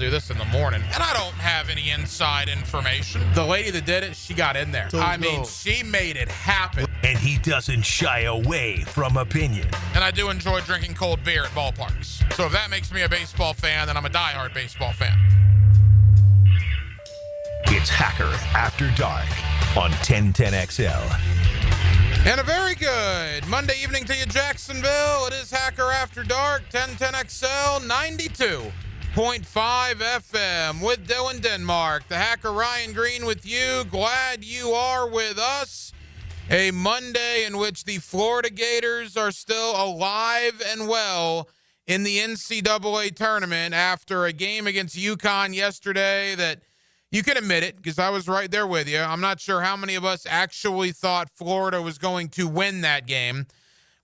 do this in the morning. And I don't have any inside information. The lady that did it, she got in there. She made it happen. And he doesn't shy away from opinion. And I do enjoy drinking cold beer at ballparks. So if that makes me a baseball fan, then I'm a diehard baseball fan. It's Hacker After Dark on 1010XL. And a very good Monday evening to you, Jacksonville. It is Hacker After Dark, 1010XL, 92.5 FM with Dylan Denmark. The Hacker Ryan Green with you. Glad you are with us. A Monday in which the Florida Gators are still alive and well in the NCAA tournament after a game against UConn yesterday that you can admit it because I was right there with you. I'm not sure how many of us actually thought Florida was going to win that game.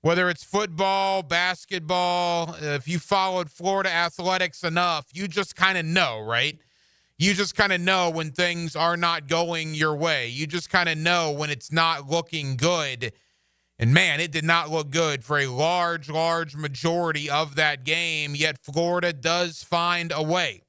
Whether it's football, basketball, if you followed Florida athletics enough, you just kind of know, right? You just kind of know when things are not going your way. You just kind of know when it's not looking good. And, man, it did not look good for a large majority of that game, yet Florida does find a way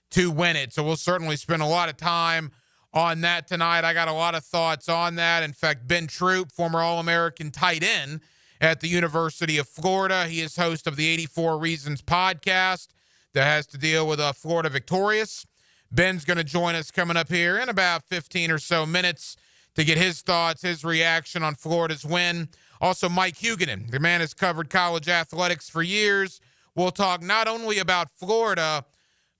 to win it. So we'll certainly spend a lot of time on that tonight. I got a lot of thoughts on that. In fact, Ben Troupe, former All-American tight end at the University of Florida. He is host of the 84 Reasons podcast that has to deal with Florida Victorious. Ben's going to join us coming up here in about 15 or so minutes to get his thoughts, his reaction on Florida's win. Also, Mike Hugan, the man has covered college athletics for years. We'll talk not only about Florida,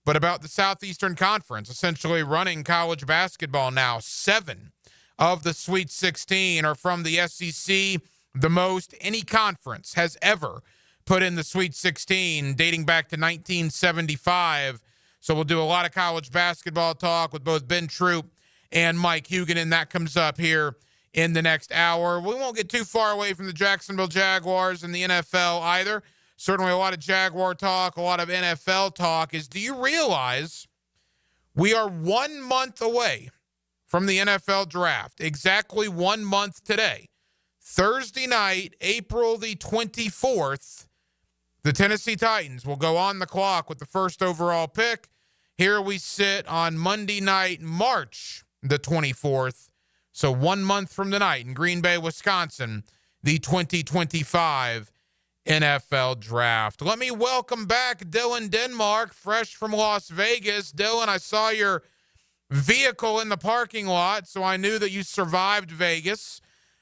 but about the Southeastern Conference, essentially running college basketball now. 7 of the Sweet 16 are from the SEC, the most any conference has ever put in the Sweet 16, dating back to 1975. So we'll do a lot of college basketball talk with both Ben Troupe and Mike Hugan, and that comes up here in the next hour. We won't get too far away from the Jacksonville Jaguars and the NFL either. Certainly a lot of Jaguar talk, a lot of NFL talk. Do you realize we are 1 month away from the NFL draft? Exactly 1 month today. Thursday night, April the 24th, the Tennessee Titans will go on the clock with the first overall pick. Here we sit on Monday night, March the 24th. So 1 month from tonight in Green Bay, Wisconsin, the 2025 NFL draft. Let me welcome back Dylan Denmark, fresh from Las Vegas. Dylan, I saw your vehicle in the parking lot, so I knew that you survived Vegas.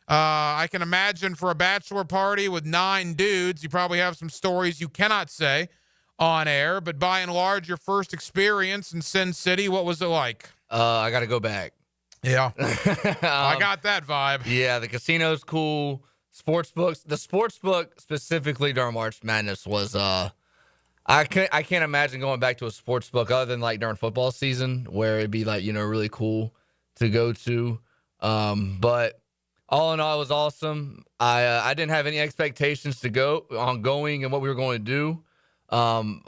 I can imagine for a bachelor party with 9 dudes, you probably have some stories you cannot say on air, but by and large, your first experience in Sin City, what was it like? I got to go back. Yeah. I got that vibe. Yeah, the casino's cool. The sports book specifically during March Madness was I can't imagine going back to a sports book other than like during football season where it'd be like, really cool to go to. But all in all, it was awesome. I didn't have any expectations to go on going and what we were going to do.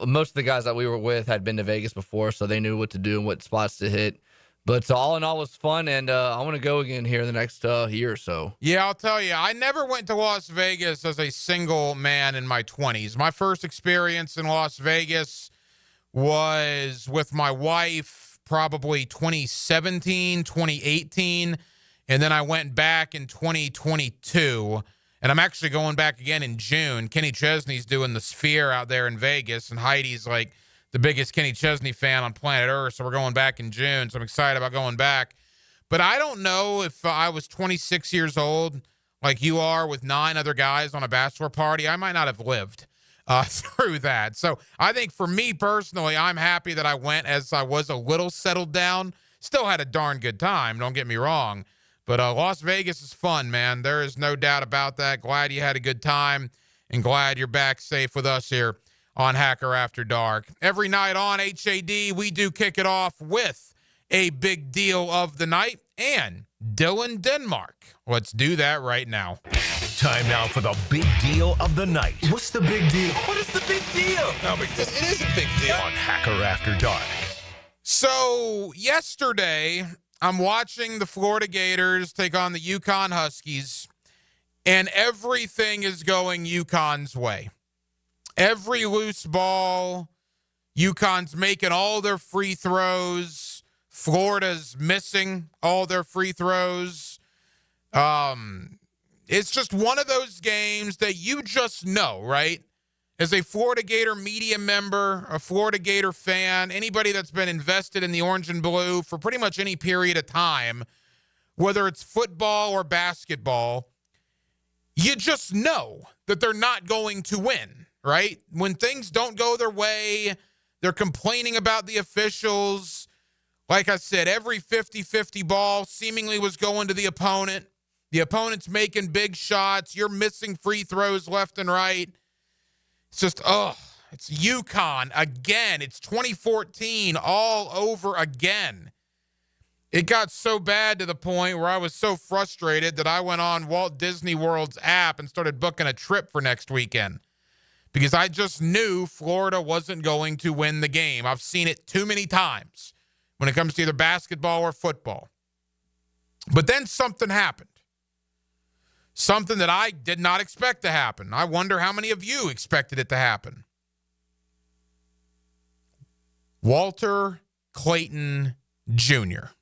Most of the guys that we were with had been to Vegas before, so they knew what to do and what spots to hit. But all in all, it was fun, and I want to go again here in the next year or so. Yeah, I'll tell you, I never went to Las Vegas as a single man in my 20s. My first experience in Las Vegas was with my wife probably 2017, 2018, and then I went back in 2022, and I'm actually going back again in June. Kenny Chesney's doing the Sphere out there in Vegas, and Heidi's like the biggest Kenny Chesney fan on planet Earth, so we're going back in June, so I'm excited about going back. But I don't know if I was 26 years old like you are with 9 other guys on a bachelor party. I might not have lived through that. So I think for me personally, I'm happy that I went as I was a little settled down. Still had a darn good time, don't get me wrong. But Las Vegas is fun, man. There is no doubt about that. Glad you had a good time and glad you're back safe with us here on Hacker After Dark. Every night on HAD, we do kick it off with a big deal of the night and Dylan Denmark. Let's do that right now. Time now for the big deal of the night. What's the big deal? What is the big deal? No big deal. It is a big deal. On Hacker After Dark. So yesterday, I'm watching the Florida Gators take on the UConn Huskies, and everything is going UConn's way. Every loose ball, UConn's making all their free throws. Florida's missing all their free throws. It's just one of those games that you just know, right? As a Florida Gator media member, a Florida Gator fan, anybody that's been invested in the orange and blue for pretty much any period of time, whether it's football or basketball, you just know that they're not going to win, right? When things don't go their way, they're complaining about the officials. Like I said, every 50-50 ball seemingly was going to the opponent. The opponent's making big shots. You're missing free throws left and right. It's just, it's UConn again. It's 2014 all over again. It got so bad to the point where I was so frustrated that I went on Walt Disney World's app and started booking a trip for next weekend because I just knew Florida wasn't going to win the game. I've seen it too many times when it comes to either basketball or football. But then something happened. Something that I did not expect to happen. I wonder how many of you expected it to happen. Walter Clayton Jr.,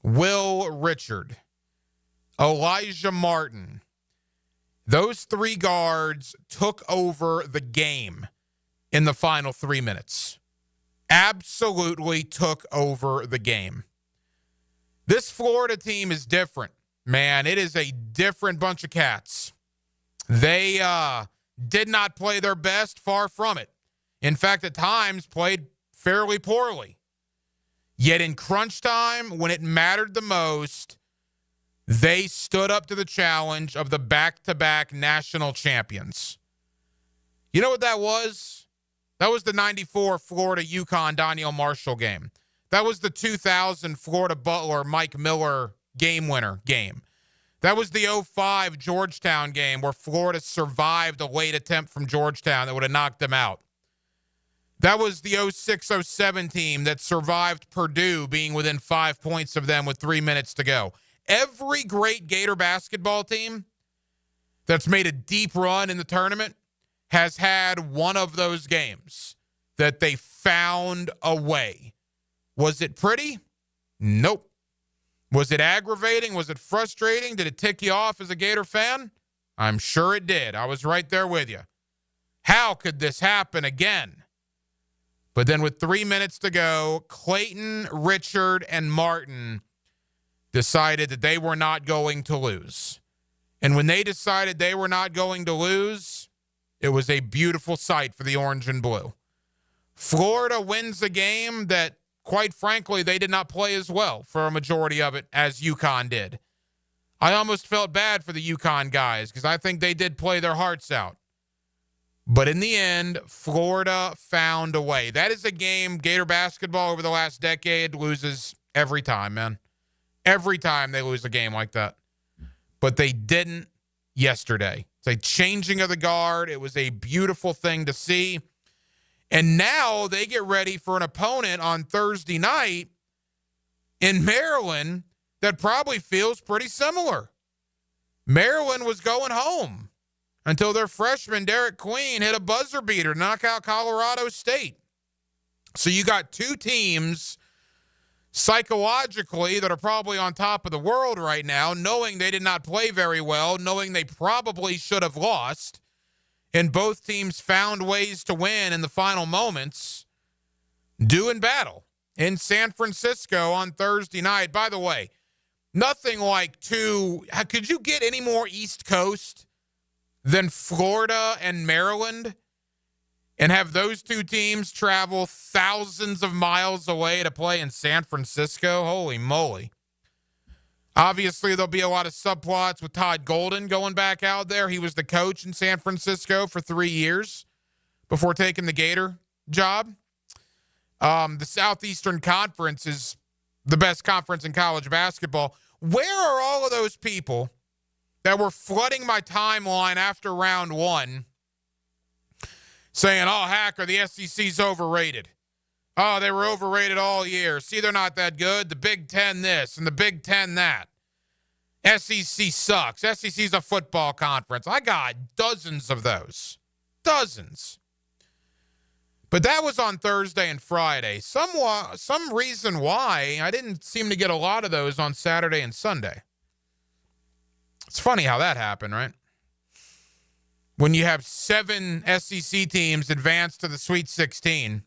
Will Richard, Elijah Martin, those three guards took over the game in the final 3 minutes. Absolutely took over the game. This Florida team is different. Man, it is a different bunch of cats. They did not play their best, far from it. In fact, at times played fairly poorly. Yet in crunch time, when it mattered the most, they stood up to the challenge of the back-to-back national champions. You know what that was? That was the 94 Florida-UConn Daniel Marshall game. That was the 2000 Florida Butler Mike Miller game winner game. That was the 05 Georgetown game where Florida survived a late attempt from Georgetown that would have knocked them out. That was the 06-07 team that survived Purdue being within 5 points of them with 3 minutes to go. Every great Gator basketball team that's made a deep run in the tournament has had one of those games that they found a way. Was it pretty? Nope. Was it aggravating? Was it frustrating? Did it tick you off as a Gator fan? I'm sure it did. I was right there with you. How could this happen again? But then with 3 minutes to go, Clayton, Richard, and Martin decided that they were not going to lose. And when they decided they were not going to lose, it was a beautiful sight for the orange and blue. Florida wins a game that, quite frankly, they did not play as well for a majority of it as UConn did. I almost felt bad for the UConn guys because I think they did play their hearts out. But in the end, Florida found a way. That is a game Gator basketball over the last decade loses every time, man. Every time they lose a game like that. But they didn't yesterday. It's a changing of the guard. It was a beautiful thing to see. And now they get ready for an opponent on Thursday night in Maryland that probably feels pretty similar. Maryland was going home until their freshman, Derek Queen, hit a buzzer beater to knock out Colorado State. So you got two teams psychologically that are probably on top of the world right now, knowing they did not play very well, knowing they probably should have lost. And both teams found ways to win in the final moments, doing battle in San Francisco on Thursday night. By the way, nothing like could you get any more East Coast than Florida and Maryland and have those two teams travel thousands of miles away to play in San Francisco? Holy moly. Obviously, there'll be a lot of subplots with Todd Golden going back out there. He was the coach in San Francisco for 3 years before taking the Gator job. The Southeastern Conference is the best conference in college basketball. Where are all of those people that were flooding my timeline after round one saying, oh, Hacker, the SEC's overrated. Oh, they were overrated all year. See, they're not that good. The Big Ten this and the Big Ten that. SEC sucks. SEC's a football conference. I got dozens of those. Dozens. But that was on Thursday and Friday. Some reason why I didn't seem to get a lot of those on Saturday and Sunday. It's funny how that happened, right? When you have 7 SEC teams advance to the Sweet 16,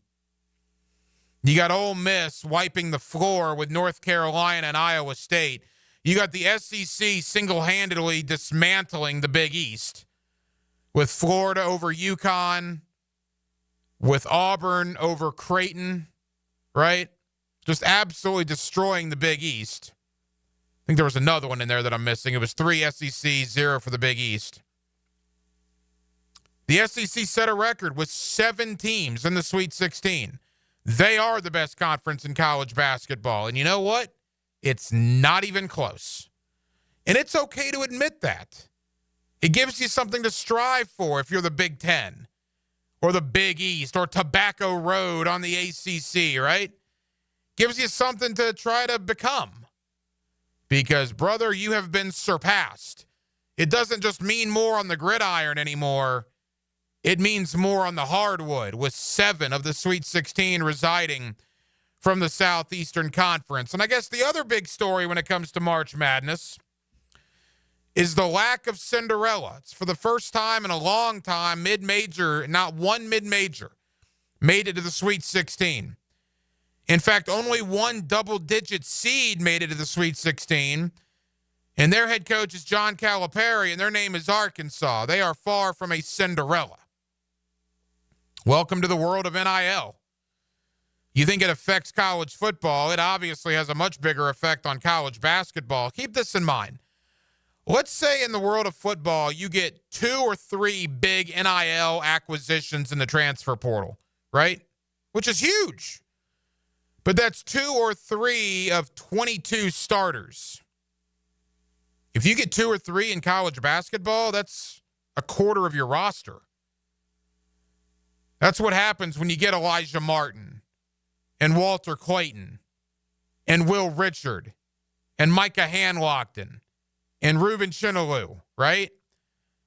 you got Ole Miss wiping the floor with North Carolina and Iowa State. You got the SEC single-handedly dismantling the Big East with Florida over UConn, with Auburn over Creighton, right? Just absolutely destroying the Big East. I think there was another one in there that I'm missing. It was 3 SEC, 0 for the Big East. The SEC set a record with 7 teams in the Sweet 16. They are the best conference in college basketball. And you know what? It's not even close. And it's okay to admit that. It gives you something to strive for if you're the Big Ten or the Big East or Tobacco Road on the ACC, right? Gives you something to try to become. Because, brother, you have been surpassed. It doesn't just mean more on the gridiron anymore. It means more on the hardwood, with 7 of the Sweet 16 residing from the Southeastern Conference. And I guess the other big story when it comes to March Madness is the lack of Cinderella. It's for the first time in a long time, mid-major, not one mid-major, made it to the Sweet 16. In fact, only one double-digit seed made it to the Sweet 16, and their head coach is John Calipari, and their name is Arkansas. They are far from a Cinderella. Welcome to the world of NIL. You think it affects college football? It obviously has a much bigger effect on college basketball. Keep this in mind. Let's say in the world of football, you get 2 or 3 big NIL acquisitions in the transfer portal, right? Which is huge. But that's 2 or 3 of 22 starters. If you get 2 or 3 in college basketball, that's a quarter of your roster. That's what happens when you get Elijah Martin and Walter Clayton and Will Richard and Micah Hanlockton and Ruben Chinaloo, right?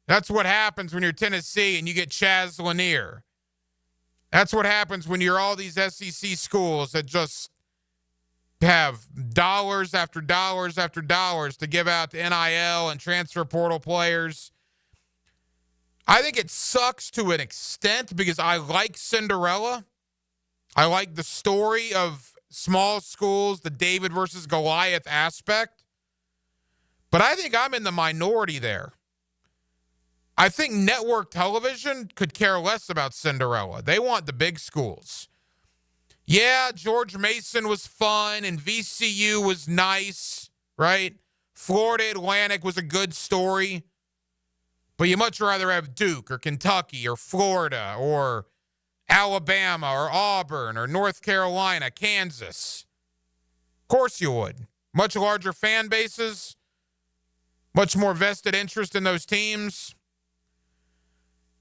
That's what happens when you're Tennessee and you get Chaz Lanier. That's what happens when you're all these SEC schools that just have dollars after dollars after dollars to give out to NIL and transfer portal players. I think it sucks to an extent because I like Cinderella. I like the story of small schools, the David versus Goliath aspect. But I think I'm in the minority there. I think network television could care less about Cinderella. They want the big schools. Yeah, George Mason was fun and VCU was nice, right? Florida Atlantic was a good story. But you much rather have Duke or Kentucky or Florida or Alabama or Auburn or North Carolina, Kansas. Of course you would. Much larger fan bases, much more vested interest in those teams.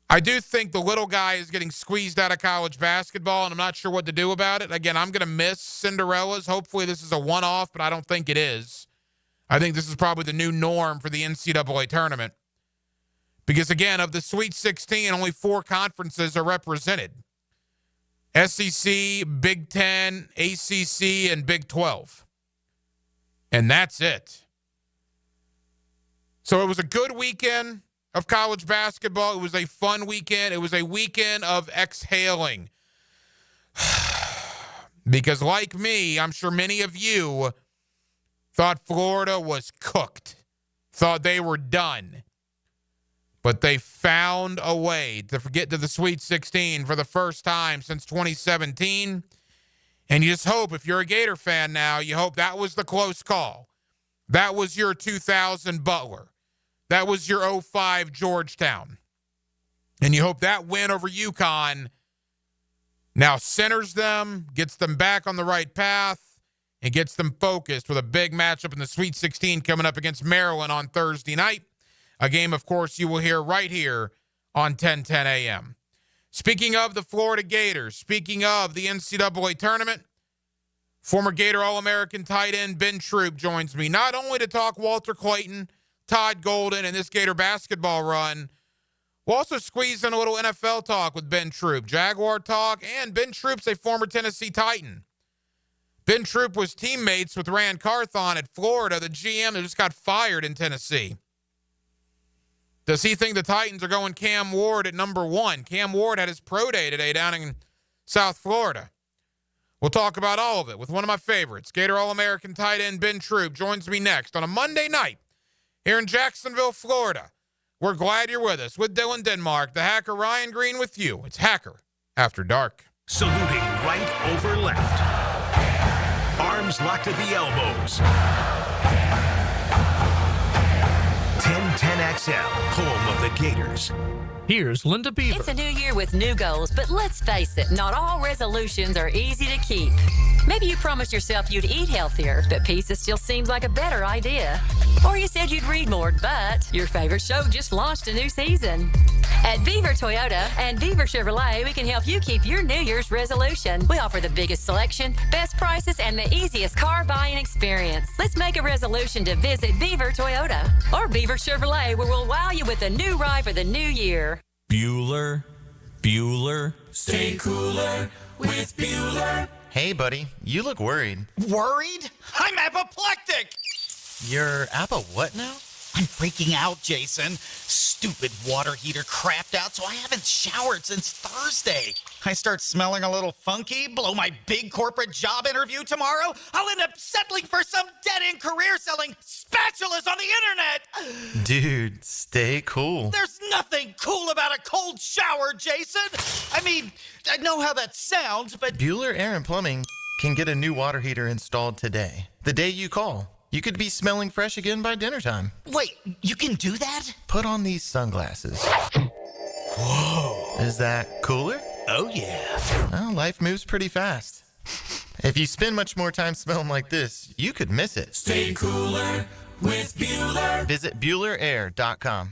I do think the little guy is getting squeezed out of college basketball, and I'm not sure what to do about it. Again, I'm going to miss Cinderellas. Hopefully this is a one-off, but I don't think it is. I think this is probably the new norm for the NCAA tournament. Because, again, of the Sweet 16, only 4 conferences are represented. SEC, Big Ten, ACC, and Big 12. And that's it. So it was a good weekend of college basketball. It was a fun weekend. It was a weekend of exhaling. Because like me, I'm sure many of you thought Florida was cooked, thought they were done. But they found a way to get to the Sweet 16 for the first time since 2017. And you just hope, if you're a Gator fan now, you hope that was the close call. That was your 2000 Butler. That was your 05 Georgetown. And you hope that win over UConn now centers them, gets them back on the right path, and gets them focused with a big matchup in the Sweet 16 coming up against Maryland on Thursday night. A game, of course, you will hear right here on 1010 a.m. Speaking of the Florida Gators, speaking of the NCAA tournament, former Gator All-American tight end Ben Troupe joins me, not only to talk Walter Clayton, Todd Golden, and this Gator basketball run. We'll also squeeze in a little NFL talk with Ben Troupe, Jaguar talk, and Ben Troupe's a former Tennessee Titan. Ben Troupe was teammates with Rand Carthon at Florida, the GM that just got fired in Tennessee. Does he think the Titans are going Cam Ward at number 1? Cam Ward had his pro day today down in South Florida. We'll talk about all of it with one of my favorites. Gator All-American tight end Ben Troupe joins me next on a Monday night here in Jacksonville, Florida. We're glad you're with us. With Dylan Denmark, the hacker Ryan Green with you. It's Hacker After Dark. Saluting right over left. Arms locked at the elbows. 1010XL, home of the Gators. Here's Linda Beaver. It's a new year with new goals, but let's face it, not all resolutions are easy to keep. Maybe you promised yourself you'd eat healthier, but pizza still seems like a better idea. Or you said you'd read more, but your favorite show just launched a new season. At Beaver Toyota and Beaver Chevrolet, we can help you keep your New Year's resolution. We offer the biggest selection, best prices, and the easiest car buying experience. Let's make a resolution to visit Beaver Toyota or Beaver Chevrolet, where we'll wow you with a new ride for the new year. Bueller, stay cooler with Bueller. Hey, buddy, you look worried. Worried? I'm apoplectic! You're what now? I'm freaking out, Jason. Stupid water heater crapped out, so I haven't showered since Thursday. I start smelling a little funky, blow my big corporate job interview tomorrow. I'll end up settling for some dead-end career selling spatulas on the internet. Dude, stay cool. There's nothing cool about a cold shower, Jason. I mean, I know how that sounds, but... Bueller Air and Plumbing can get a new water heater installed today. The day you call. You could be smelling fresh again by dinner time. Wait, you can do that? Put on these sunglasses. Whoa. Is that cooler? Oh, yeah. Well, life moves pretty fast. If you spend much more time smelling like this, you could miss it. Stay cooler with Bueller. Visit BuellerAir.com.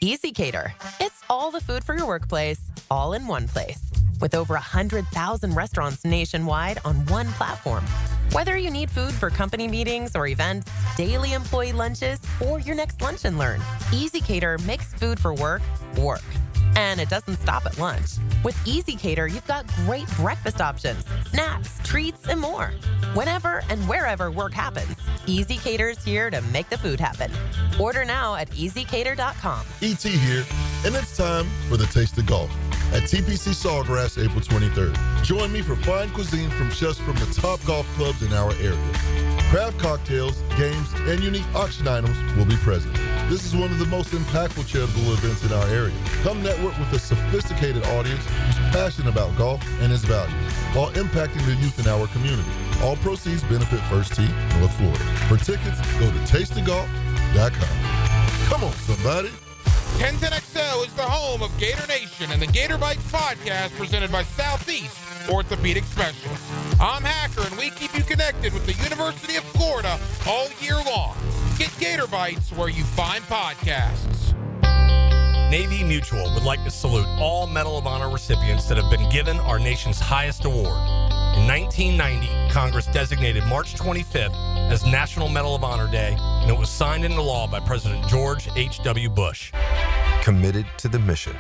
EasyCater. It's all the food for your workplace, all in one place. With over 100,000 restaurants nationwide on one platform. Whether you need food for company meetings or events, daily employee lunches, or your next lunch and learn, EasyCater makes food for work, work. And it doesn't stop at lunch. With EasyCater, you've got great breakfast options, snacks, treats, and more. Whenever and wherever work happens, EasyCater's here to make the food happen. Order now at easycater.com. ET here, and it's time for the Taste of Golf at TPC Sawgrass, April 23rd. Join me for fine cuisine from chefs from the top golf clubs in our area. Craft cocktails, games, and unique auction items will be present. This is one of the most impactful charitable events in our area. Come network with a sophisticated audience who's passionate about golf and its values, while impacting the youth in our community. All proceeds benefit First Tee, North Florida. For tickets, go to tasteofgolf.com. Come on, somebody. 1010XL is the home of Gator Nation and the Gator Bites podcast presented by Southeast Orthopedic Specialists. I'm Hacker, and we keep you connected with the University of Florida all year long. Get Gator Bites where you find podcasts. Navy Mutual would like to salute all Medal of Honor recipients that have been given our nation's highest award. In 1990, Congress designated March 25th as National Medal of Honor Day, and it was signed into law by President George H.W. Bush. Committed to the mission.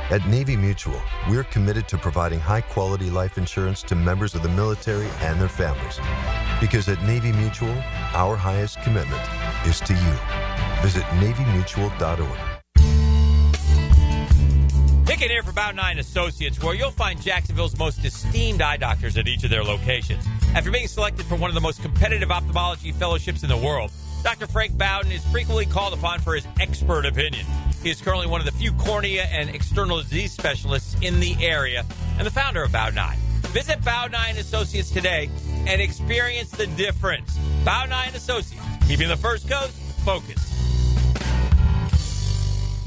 At Navy Mutual, we're committed to providing high-quality life insurance to members of the military and their families. Because at Navy Mutual, our highest commitment is to you. Visit NavyMutual.org. Pick it here for Bound 9 Associates, where you'll find Jacksonville's most esteemed eye doctors at each of their locations. After being selected for one of the most competitive ophthalmology fellowships in the world, Dr. Frank Bowden is frequently called upon for his expert opinion. He is currently one of the few cornea and external disease specialists in the area and the founder of Bound 9. Visit Bound 9 Associates today and experience the difference. Bound 9 Associates, keeping the First Coast focused.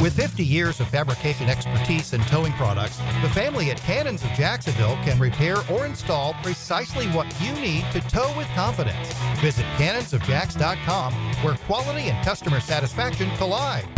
With 50 years of fabrication expertise in towing products, the family at Cannons of Jacksonville can repair or install precisely what you need to tow with confidence. Visit cannonsofjacks.com, where quality and customer satisfaction collide.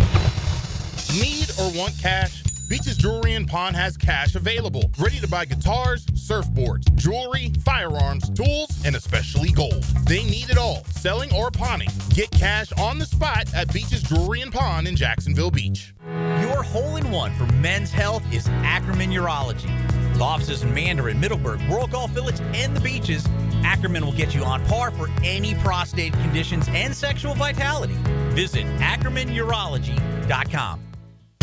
Need or want cash? Beaches Jewelry and Pawn has cash available, ready to buy guitars, surfboards, jewelry, firearms, tools, and especially gold. They need it all. selling, or pawning. Get cash on the spot at Beach's Jewelry and Pawn in Jacksonville Beach. Your hole-in-one for men's health is Ackerman Urology. With offices in Mandarin, Middleburg, Rural Golf Village, and the Beaches, Ackerman will get you on par for any prostate conditions and sexual vitality. Visit AckermanUrology.com.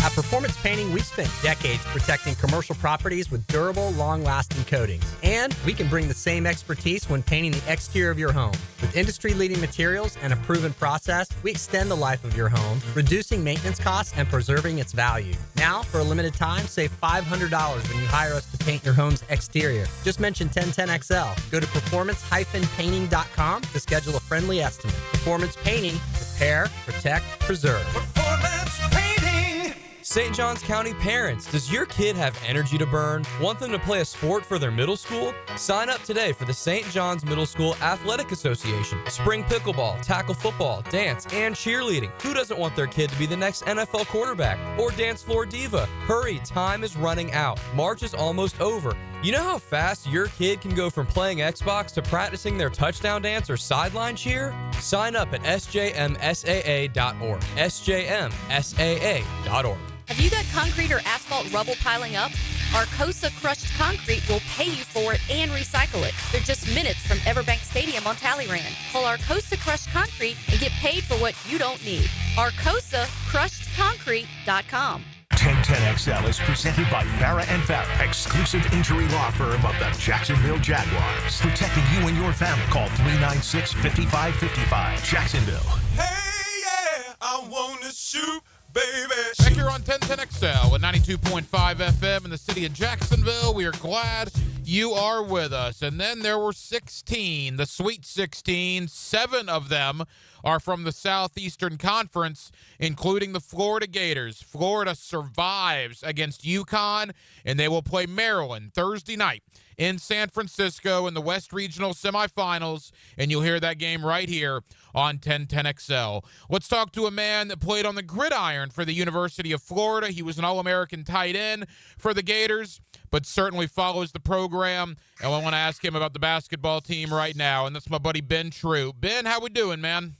At Performance Painting, we've spent decades protecting commercial properties with durable, long-lasting coatings. And we can bring the same expertise when painting the exterior of your home. With industry-leading materials and a proven process, we extend the life of your home, reducing maintenance costs and preserving its value. Now, for a limited time, save $500 when you hire us to paint your home's exterior. Just mention 1010XL. Go to performancepainting.com to schedule a friendly estimate. Performance Painting. Repair, protect, preserve. Performance Painting. St. Johns County parents, does your kid have energy to burn? Want them to play a sport for their middle school? Sign up today for the St. John's Middle School Athletic Association. Spring pickleball, tackle football, dance, and cheerleading. Who doesn't want their kid to be the next NFL quarterback or dance floor diva? Hurry, time is running out. March is almost over. You know how fast your kid can go from playing Xbox to practicing their touchdown dance or sideline cheer? Sign up at sjmsaa.org. sjmsaa.org. Have you got concrete or asphalt rubble piling up? Arcosa Crushed Concrete will pay you for it and recycle it. They're just minutes from Everbank Stadium on Talleyrand. Call Arcosa Crushed Concrete and get paid for what you don't need. ArcosaCrushedConcrete.com. 1010XL is presented by Farah & Farah, exclusive injury law firm of the Jacksonville Jaguars. Protecting you and your family. Call 396-5555. Jacksonville. Hey, yeah, I want to shoot, baby. Back here on 1010XL at 92.5 FM in the city of Jacksonville. We are glad you are with us. And then there were 16, the Sweet 16. 7 of them are from the Southeastern Conference, including the Florida Gators. Florida survives against UConn, and they will play Maryland Thursday night in San Francisco in the West Regional semifinals, and you'll hear that game right here on 1010XL. Let's talk to a man that played on the gridiron for the University of Florida. He was an All-American tight end for the Gators, but certainly follows the program, and I want to ask him about the basketball team right now, and that's my buddy Ben Troupe. Ben, how we doing, man?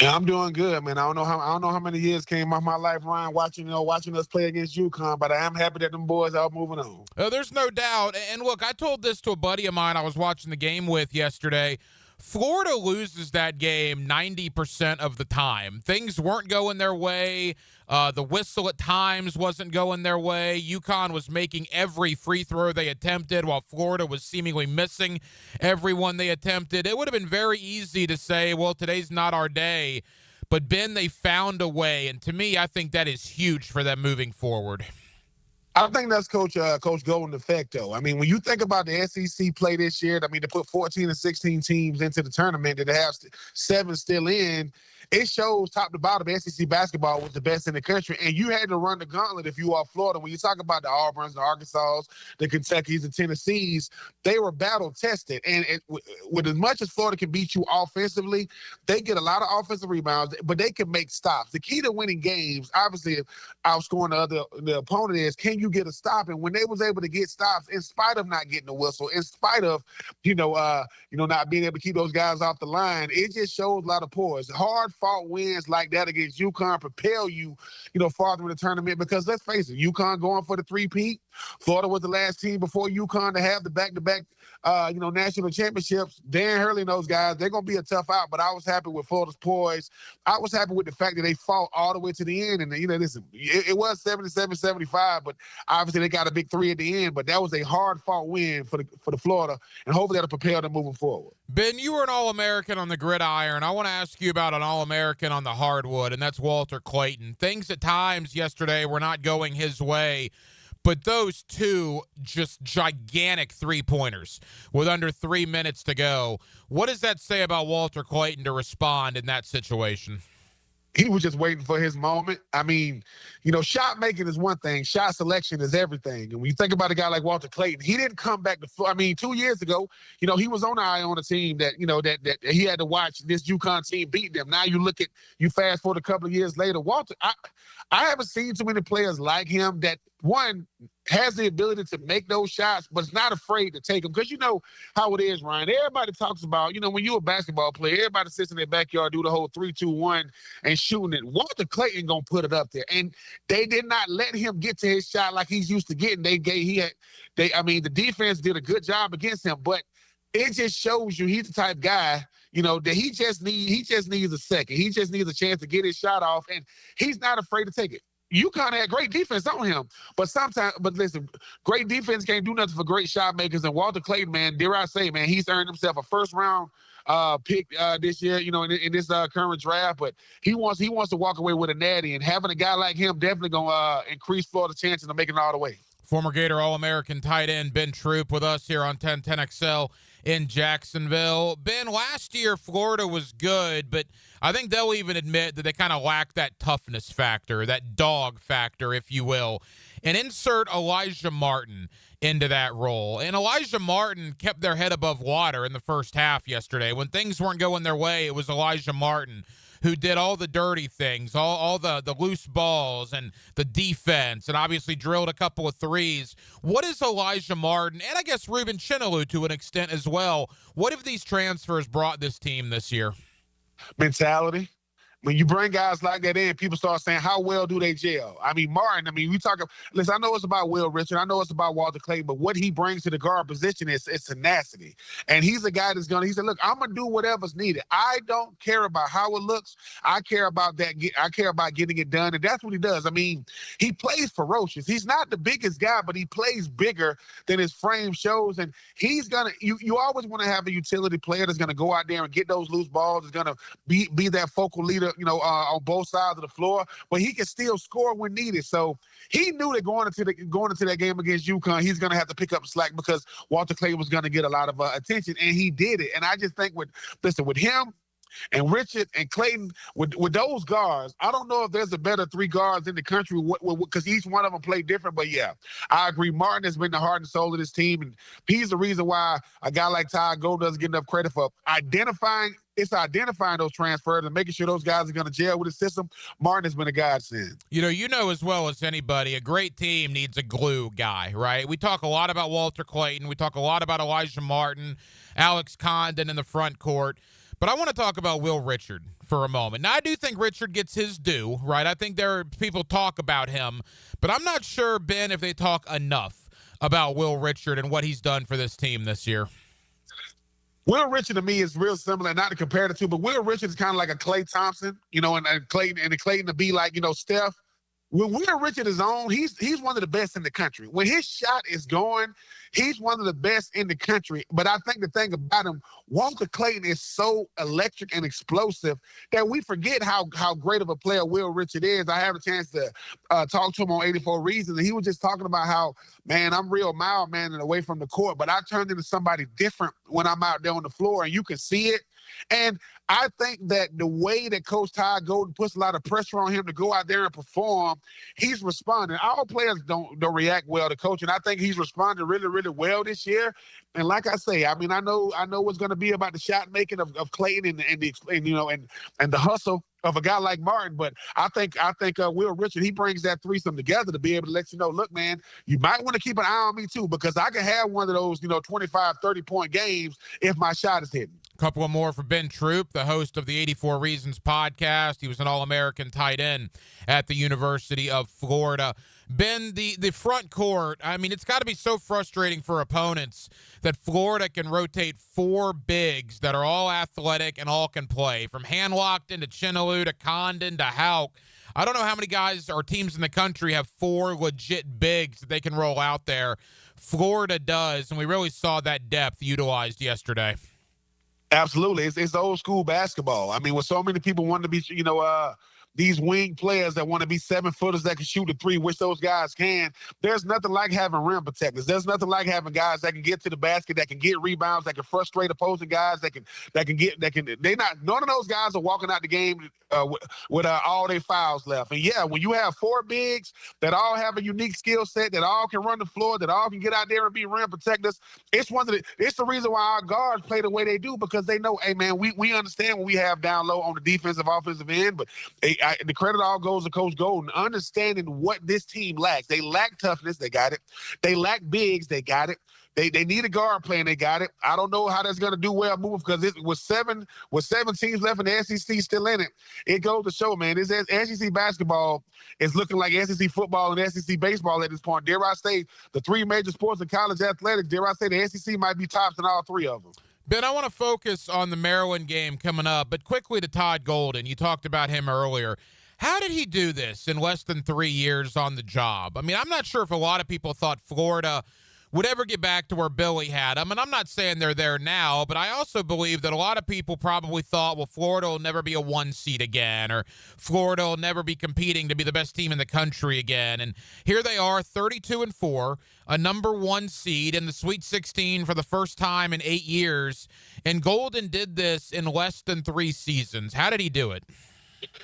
Yeah, I'm doing good, man. I don't know how many years came off my life, Ryan, watching us play against UConn, but I am happy that them boys are moving on. There's no doubt. And look, I told this to a buddy of mine I was watching the game with yesterday. Florida loses that game 90% of the time. Things weren't going their way. The whistle at times wasn't going their way. UConn was making every free throw they attempted while Florida was seemingly missing every one they attempted. It would have been very easy to say, well, today's not our day. But, Ben, they found a way. And to me, I think that is huge for them moving forward. I think that's Coach Golden effect, though. I mean, when you think about the SEC play this year, I mean, to put 14 and 16 teams into the tournament and to have 7 still in, it shows top to bottom SEC basketball was the best in the country. And you had to run the gauntlet if you are Florida. When you talk about the Auburns, the Arkansas, the Kentuckys, the Tennessees, they were battle-tested. And with as much as Florida can beat you offensively, they get a lot of offensive rebounds, but they can make stops. The key to winning games, obviously, outscoring the opponent is, can you get a stop? And when they was able to get stops, in spite of not getting a whistle, in spite of, not being able to keep those guys off the line, it just shows a lot of poise. Hard-fought wins like that against UConn propel you, farther in the tournament because, let's face it, UConn going for the three-peat. Florida was the last team before UConn to have the back-to-back, national championships. Dan Hurley and those guys, they're going to be a tough out, but I was happy with Florida's poise. I was happy with the fact that they fought all the way to the end. And, listen, it was 77-75, but obviously they got a big 3 at the end. But that was a hard-fought win for the Florida, and hopefully that'll propel them moving forward. Ben, you were an All-American on the gridiron. I want to ask you about an All-American on the hardwood, and that's Walter Clayton. Things at times yesterday were not going his way, but those 2 just gigantic three-pointers with under 3 minutes to go. What does that say about Walter Clayton to respond in that situation? He was just waiting for his moment. I mean, shot making is one thing. Shot selection is everything. And when you think about a guy like Walter Clayton, he didn't come back to – 2 years ago, he was on the Iona team that he had to watch this UConn team beat them. Now you fast forward a couple of years later, Walter, I haven't seen too many players like him that, one, has the ability to make those shots, but is not afraid to take them. Because you know how it is, Ryan. Everybody talks about, when you're a basketball player, everybody sits in their backyard, do the whole 3-2-1 and shooting it. Walter Clayton gonna put it up there, and they did not let him get to his shot like he's used to getting. The defense did a good job against him, but it just shows you he's the type of guy, that he just needs a second. He just needs a chance to get his shot off, and he's not afraid to take it. UConn had great defense on him, but listen, great defense can't do nothing for great shot makers. And Walter Clayton, man, dare I say, man, he's earned himself a first-round pick this year, in this current draft. But he wants to walk away with a natty, and having a guy like him definitely gonna increase Florida's chances of making it all the way. Former Gator All-American tight end Ben Troupe with us here on 1010XL in Jacksonville. Ben, last year Florida was good, but I think they'll even admit that they kind of lack that toughness factor, that dog factor, if you will. And insert Elijah Martin into that role. And Elijah Martin kept their head above water in the first half yesterday. When things weren't going their way, it was Elijah Martin who did all the dirty things, all the loose balls and the defense, and obviously drilled a couple of threes. What is Elijah Martin, and I guess Ruben Chinaloo to an extent as well, what have these transfers brought this team this year? Mentality. When you bring guys like that in, people start saying, how well do they gel? Martin, we talk – listen, I know it's about Will Richard. I know it's about Walter Clayton, but what he brings to the guard position is tenacity. And he's a guy that's he said, look, I'm going to do whatever's needed. I don't care about how it looks. I care about that. I care about getting it done, and that's what he does. He plays ferocious. He's not the biggest guy, but he plays bigger than his frame shows, and he's going to – you always want to have a utility player that's going to go out there and get those loose balls, that's going to be that focal leader, on both sides of the floor, but he can still score when needed. So he knew that going into that game against UConn, he's going to have to pick up the slack because Walter Clayton was going to get a lot of attention, and he did it. And I just think with him and Richard and Clayton, with those guards, I don't know if there's a better three guards in the country because each one of them play different. But yeah, I agree. Martin has been the heart and soul of this team, and he's the reason why a guy like Ty Gold doesn't get enough credit for identifying those transfers and making sure those guys are going to gel with the system. Martin has been a godsend. You know as well as anybody, a great team needs a glue guy, right? We talk a lot about Walter Clayton. We talk a lot about Elijah Martin, Alex Condon in the front court. But I want to talk about Will Richard for a moment. Now, I do think Richard gets his due, right? I think there are people talk about him, but I'm not sure, Ben, if they talk enough about Will Richard and what he's done for this team this year. Will Richard to me is real similar, not to compare the two, but Will Richard is kind of like a Klay Thompson, and Clayton to be like, Steph. When Will Richard is on, he's one of the best in the country. When his shot is going, he's one of the best in the country. But I think the thing about him, Walter Clayton is so electric and explosive that we forget how great of a player Will Richard is. I have a chance to talk to him on 84 Reasons, and he was just talking about how, man, I'm real mild, man, and away from the court, but I turned into somebody different when I'm out there on the floor, and you can see it. And I think that the way that Coach Ty Golden puts a lot of pressure on him to go out there and perform, he's responding. Our players don't react well to coaching. I think he's responded really, really well this year. And like I say, I know what's going to be about the shot making of Clayton and the hustle of a guy like Martin, but I think Will Richard, he brings that threesome together to be able to let you know, look, man, you might want to keep an eye on me too, because I can have one of those 25, 30-point games if my shot is hitting. Couple of more for Ben Troupe, the host of the 84 Reasons podcast. He was an All-American tight end at the University of Florida. Ben, the front court, it's got to be so frustrating for opponents that Florida can rotate four bigs that are all athletic and all can play, from Handlockton to Chinaloo to Condon to Hauk. I don't know how many guys or teams in the country have four legit bigs that they can roll out there. Florida does, and we really saw that depth utilized yesterday. Absolutely. It's old school basketball. With so many people wanting to be, these wing players that want to be 7-footers that can shoot a three, which those guys can. There's nothing like having rim protectors. There's nothing like having guys that can get to the basket, that can get rebounds, that can frustrate opposing guys, none of those guys are walking out the game with all their fouls left. And yeah, when you have four bigs that all have a unique skill set, that all can run the floor, that all can get out there and be rim protectors, it's the reason why our guards play the way they do, because they know, hey man, we understand what we have down low on the defensive, offensive end, but the credit all goes to Coach Golden, understanding what this team lacks. They lack toughness. They got it. They lack bigs. They got it. They need a guard playing. They got it. I don't know how that's going to do well moving because it was seven teams left and the SEC still in it. It goes to show, man, this SEC basketball is looking like SEC football and SEC baseball at this point. Dare I say, the three major sports in college athletics, dare I say the SEC might be tops in all three of them. Ben, I want to focus on the Maryland game coming up, but quickly to Todd Golden. You talked about him earlier. How did he do this in less than 3 years on the job? I mean, I'm not sure if a lot of people thought Florida would ever get back to where Billy had them. And I'm not saying they're there now, but I also believe that a lot of people probably thought, well, Florida will never be a 1 seed again, or Florida will never be competing to be the best team in the country again. And here they are, 32-4, a number 1 seed in the Sweet 16 for the first time in 8 years. And Golden did this in less than 3 seasons. How did he do it?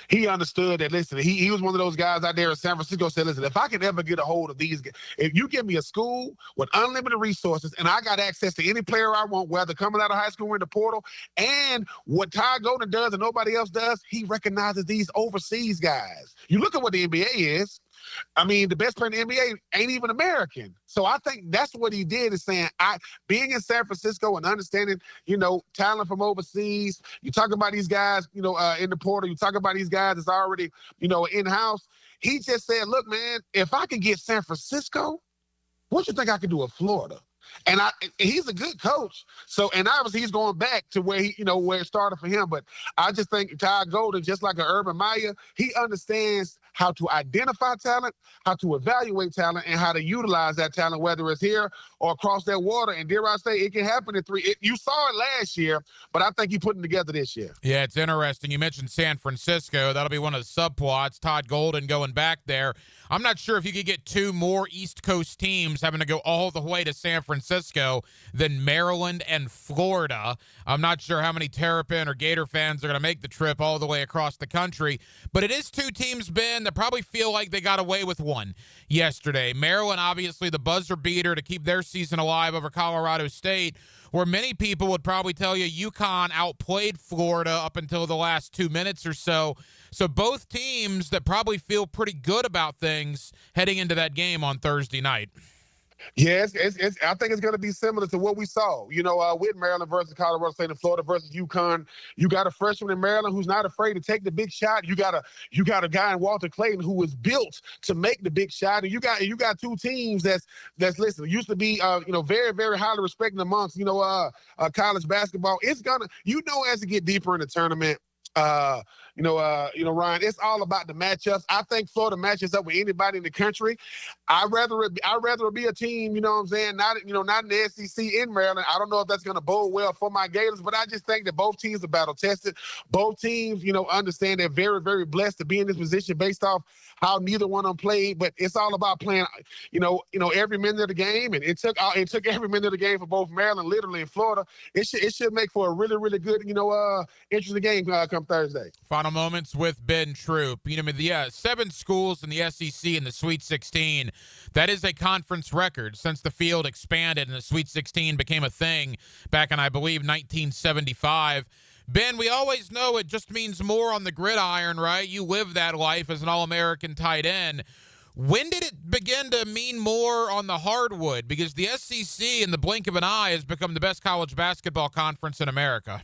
He understood that, listen, he was one of those guys out there in San Francisco said, listen, if I can ever get a hold of these, if you give me a school with unlimited resources and I got access to any player I want, whether coming out of high school or in the portal, and what Todd Golden does and nobody else does, he recognizes these overseas guys. You look at what the NBA is. I mean, the best player in the NBA ain't even American. So I think that's what he did is saying, being in San Francisco and understanding, talent from overseas. You talk about these guys, in the portal. You talk about these guys that's already, in-house. He just said, look, man, if I can get San Francisco, what you think I can do with Florida? And he's a good coach. So, and obviously he's going back to where where it started for him. But I just think Todd Golden, just like an Urban Meyer, he understands how to identify talent, how to evaluate talent, and how to utilize that talent, whether it's here or across that water. And dare I say, it can happen in 3. You saw it last year, but I think he's putting it together this year. Yeah, it's interesting. You mentioned San Francisco. That'll be one of the subplots. Todd Golden going back there. I'm not sure if you could get 2 more East Coast teams having to go all the way to San Francisco than Maryland and Florida. I'm not sure how many Terrapin or Gator fans are going to make the trip all the way across the country, but it is 2 teams, Ben, that probably feel like they got away with one yesterday. Maryland, obviously, the buzzer beater to keep their season alive over Colorado State, where many people would probably tell you UConn outplayed Florida up until the last 2 minutes or so. So both teams that probably feel pretty good about things heading into that game on Thursday night. Yeah, I think it's going to be similar to what we saw, with Maryland versus Colorado State and Florida versus UConn. You got a freshman in Maryland who's not afraid to take the big shot. You got a guy in Walter Clayton who was built to make the big shot. And you got 2 teams that's listen, used to be very, very highly respected amongst college basketball. It's gonna as you get deeper in the tournament. Ryan, it's all about the matchups. I think Florida matches up with anybody in the country. I'd rather it be a team, not in the SEC in Maryland. I don't know if that's going to bode well for my Gators, but I just think that both teams are battle tested. Both teams, understand they're very, very blessed to be in this position based off how neither one of them played. But it's all about playing, every minute of the game, and it took every minute of the game for both Maryland, literally, and Florida. It should make for a really, really good, interesting game come Thursday. Final moments with Ben Troupe. 7 schools in the SEC in the Sweet 16. That is a conference record since the field expanded and the Sweet 16 became a thing back in, I believe, 1975. Ben, we always know it just means more on the gridiron, right? You live that life as an All-American tight end. When did it begin to mean more on the hardwood? Because the SEC, in the blink of an eye, has become the best college basketball conference in America.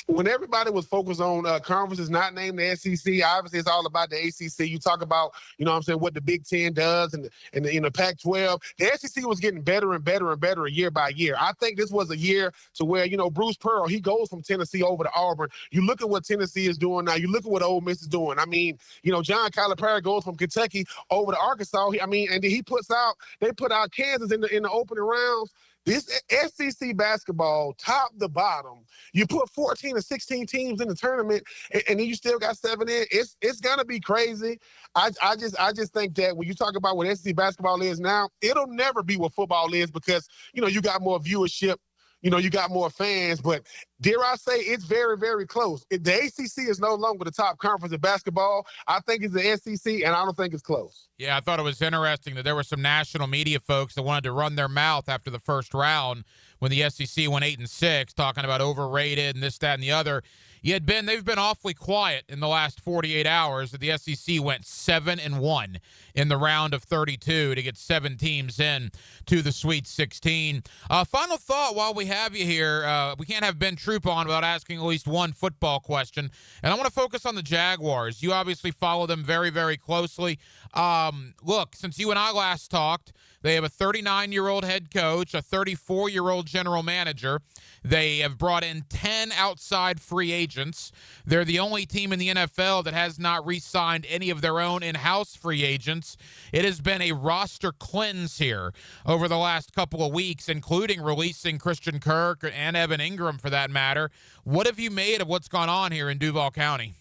When everybody was focused on conferences not named the SEC, obviously it's all about the ACC. You talk about, what the Big Ten does and the Pac-12. The SEC was getting better and better and better year by year. I think this was a year to where, Bruce Pearl, he goes from Tennessee over to Auburn. You look at what Tennessee is doing now. You look at what Ole Miss is doing. I mean, John Calipari goes from Kentucky over to Arkansas. And then they put out Kansas in the opening rounds. This SEC basketball, top to bottom, you put 14 or 16 teams in the tournament, and then you still got 7 in. It's gonna be crazy. I just think that when you talk about what SEC basketball is now, it'll never be what football is because you got more viewership. You got more fans, but dare I say it's very, very close. The ACC is no longer the top conference in basketball. I think it's the SEC, and I don't think it's close. Yeah, I thought it was interesting that there were some national media folks that wanted to run their mouth after the first round when the SEC went 8-6, talking about overrated and this, that, and the other. They've been awfully quiet in the last 48 hours. The SEC went 7-1 in the round of 32 to get 7 teams in to the Sweet 16. Final thought while we have you here. We can't have Ben Troupe on without asking at least one football question. And I want to focus on the Jaguars. You obviously follow them very, very closely. Look, since you and I last talked, they have a 39-year-old head coach, a 34-year-old general manager. They have brought in 10 outside free agents. They're the only team in the NFL that has not re-signed any of their own in-house free agents. It has been a roster cleanse here over the last couple of weeks, including releasing Christian Kirk and Evan Ingram for that matter. What have you made of what's gone on here in Duval County?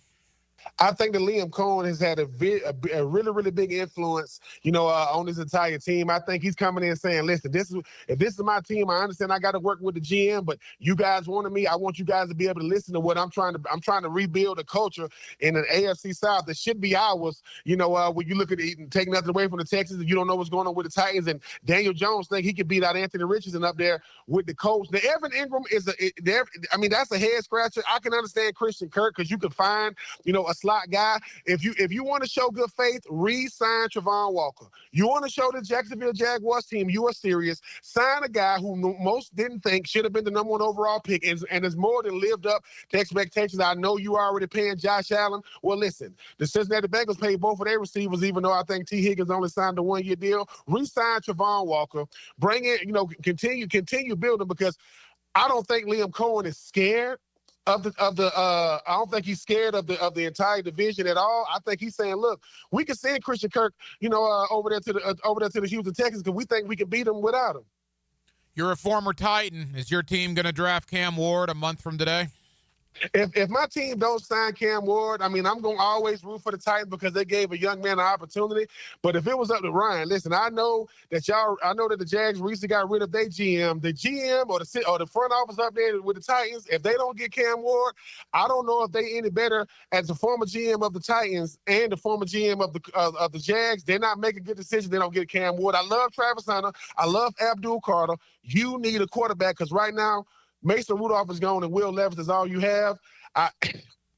I think that Liam Cohen has had a really, really big influence, on this entire team. I think he's coming in saying, listen, if this is my team, I understand I got to work with the GM, but you guys wanted me. I want you guys to be able to listen to what I'm trying to rebuild a culture in an AFC South that should be ours. When you look at it, take nothing away from the Texans, and you don't know what's going on with the Titans, and Daniel Jones think he could beat out Anthony Richardson up there with the Colts. Now, Evan Ingram that's a head scratcher. I can understand Christian Kirk because you could find, a slot guy. If you want to show good faith, re-sign Travon Walker. You want to show the Jacksonville Jaguars team you are serious, sign a guy who most didn't think should have been the number 1 overall pick and has more than lived up to expectations. I know you are already paying Josh Allen. Well, listen, the Cincinnati Bengals paid both of their receivers, even though I think T. Higgins only signed a 1-year deal. Re-sign Travon Walker. Bring in, continue building, because I don't think Liam Cohen is scared I don't think he's scared of the entire division at all. I think he's saying, look, we can send Christian Kirk, over there to the Houston Texans because we think we can beat them without him. You're a former Titan. Is your team going to draft Cam Ward a month from today? If my team don't sign Cam Ward, I'm going to always root for the Titans because they gave a young man an opportunity. But if it was up to Ryan, listen, I know that the Jags recently got rid of their GM. The GM or the front office up there with the Titans, if they don't get Cam Ward, I don't know if they any better as the former GM of the Titans and the former GM of the Jags. They're not making good decisions. They don't get Cam Ward. I love Travis Hunter. I love Abdul Carter. You need a quarterback because right now, Mason Rudolph is gone and Will Levis is all you have.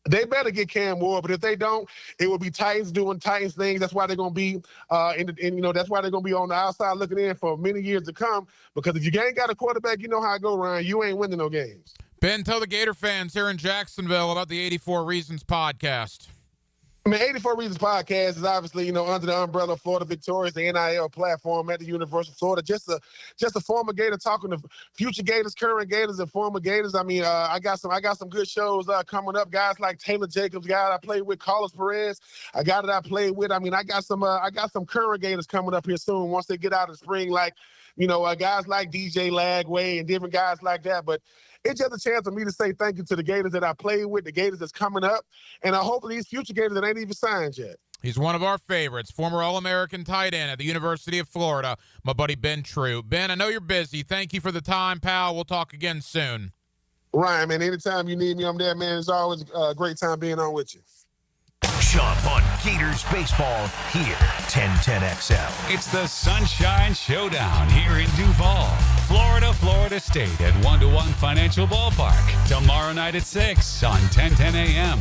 They better get Cam Ward, but if they don't, it will be Titans doing Titans things. That's why they're going to be that's why they're going to be on the outside looking in for many years to come. Because if you ain't got a quarterback, you know how it go, Ryan. You ain't winning no games. Ben, tell the Gator fans here in Jacksonville about the 84 Reasons podcast. 84 Reasons podcast is obviously, under the umbrella of Florida Victorious, the NIL platform at the University of Florida. Just a former Gator talking to future Gators, current Gators, and former Gators. I got some good shows coming up. Guys like Taylor Jacobs, guy I played with, Carlos Perez, a guy that I played with. I got some current Gators coming up here soon once they get out of the spring, like, guys like DJ Lagway and different guys like that. But it's just a chance for me to say thank you to the Gators that I played with, the Gators that's coming up, and I hope these future Gators that ain't even signed yet. He's one of our favorites, former All-American tight end at the University of Florida, my buddy Ben Troupe. Ben, I know you're busy. Thank you for the time, pal. We'll talk again soon. Ryan, man, anytime you need me, I'm there, man. It's always a great time being on with you. Jump on Gators baseball here, 1010XL. It's the Sunshine Showdown here in Duval, Florida State at 1-1 Financial Ballpark. Tomorrow night at 6 on 1010 AM.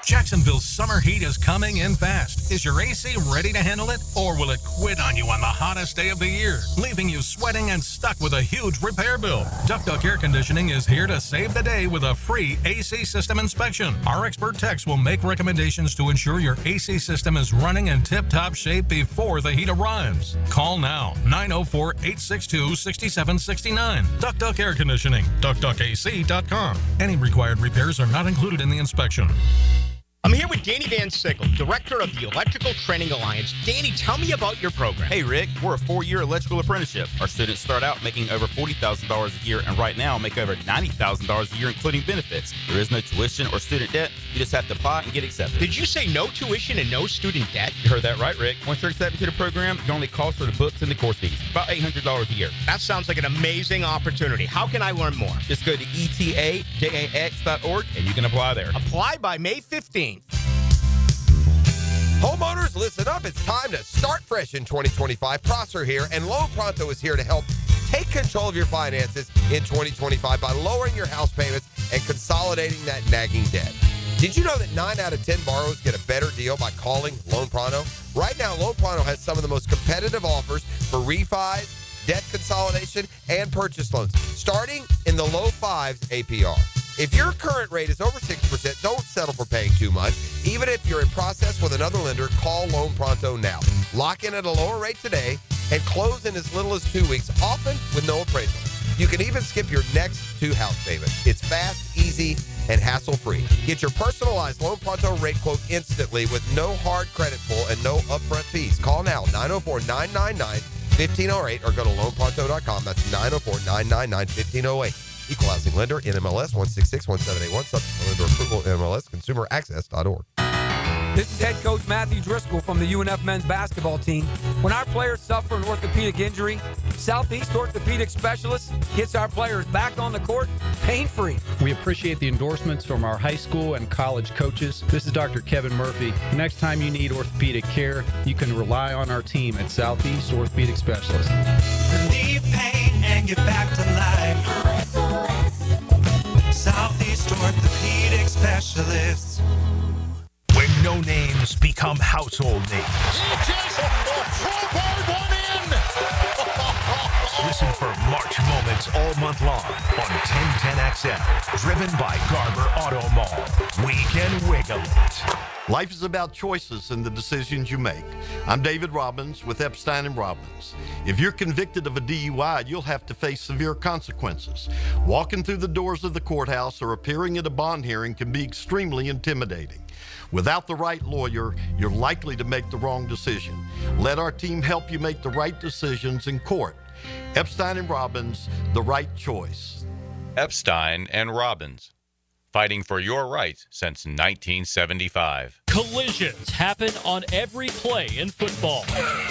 Jacksonville's summer heat is coming in fast. Is your AC ready to handle it? Or will it quit on you on the hottest day of the year, leaving you sweating and stuck with a huge repair bill? Duck Air Conditioning is here to save the day with a free AC system inspection. Our expert techs will make recommendations to ensure your AC system is running in tip-top shape before the heat arrives. Call now, 904-862-6769. Duck Air Conditioning, duckac.com. Any required repairs are not included in the inspection. I'm here with Danny Van Sickle, Director of the Electrical Training Alliance. Danny, tell me about your program. Hey, Rick, we're a 4-year electrical apprenticeship. Our students start out making over $40,000 a year and right now make over $90,000 a year, including benefits. There is no tuition or student debt. You just have to apply and get accepted. Did you say no tuition and no student debt? You heard that right, Rick. Once you're accepted to the program, your only cost for the books and the course fees, about $800 a year. That sounds like an amazing opportunity. How can I learn more? Just go to etajax.org and you can apply there. Apply by May 15th. Homeowners, listen up. It's time to start fresh in 2025. Prosser here, and Loan Pronto is here to help Take control of your finances in 2025 by lowering your house payments and consolidating that nagging debt. Did you know that 9 out of 10 borrowers get a better deal by calling Loan Pronto? Right now, Loan Pronto has some of the most competitive offers for refis, debt consolidation, and purchase loans, starting in the low 5s APR. If your current rate is over 6%, don't settle for paying too much. Even if you're in process with another lender, call Loan Pronto now. Lock in at a lower rate today and close in as little as 2 weeks, often with no appraisal. You can even skip your next 2 house payments. It's fast, easy, and hassle-free. Get your personalized Loan Pronto rate quote instantly with no hard credit pull and no upfront fees. Call now, 904-999-1508, or go to loanpronto.com. That's 904-999-1508. Equal housing lender, NMLS 1661781, subject to lender approval, NMLS consumeraccess.org. This is head coach Matthew Driscoll from the UNF men's basketball team. When our players suffer an orthopedic injury, Southeast Orthopedic Specialists gets our players back on the court pain-free. We appreciate the endorsements from our high school and college coaches. This is Dr. Kevin Murphy. Next time you need orthopedic care, you can rely on our team at Southeast Orthopedic Specialists. Relieve pain and get back to life. Southeast Orthopedic Specialists. When no names become household names. Listen for March moments all month long on 1010XL. Driven by Garber Auto Mall. We can wiggle it. Life is about choices and the decisions you make. I'm David Robbins with Epstein & Robbins. If you're convicted of a DUI, you'll have to face severe consequences. Walking through the doors of the courthouse or appearing at a bond hearing can be extremely intimidating. Without the right lawyer, you're likely to make the wrong decision. Let our team help you make the right decisions in court. Epstein & Robbins, the right choice. Epstein & Robbins, fighting for your rights since 1975. Collisions happen on every play in football.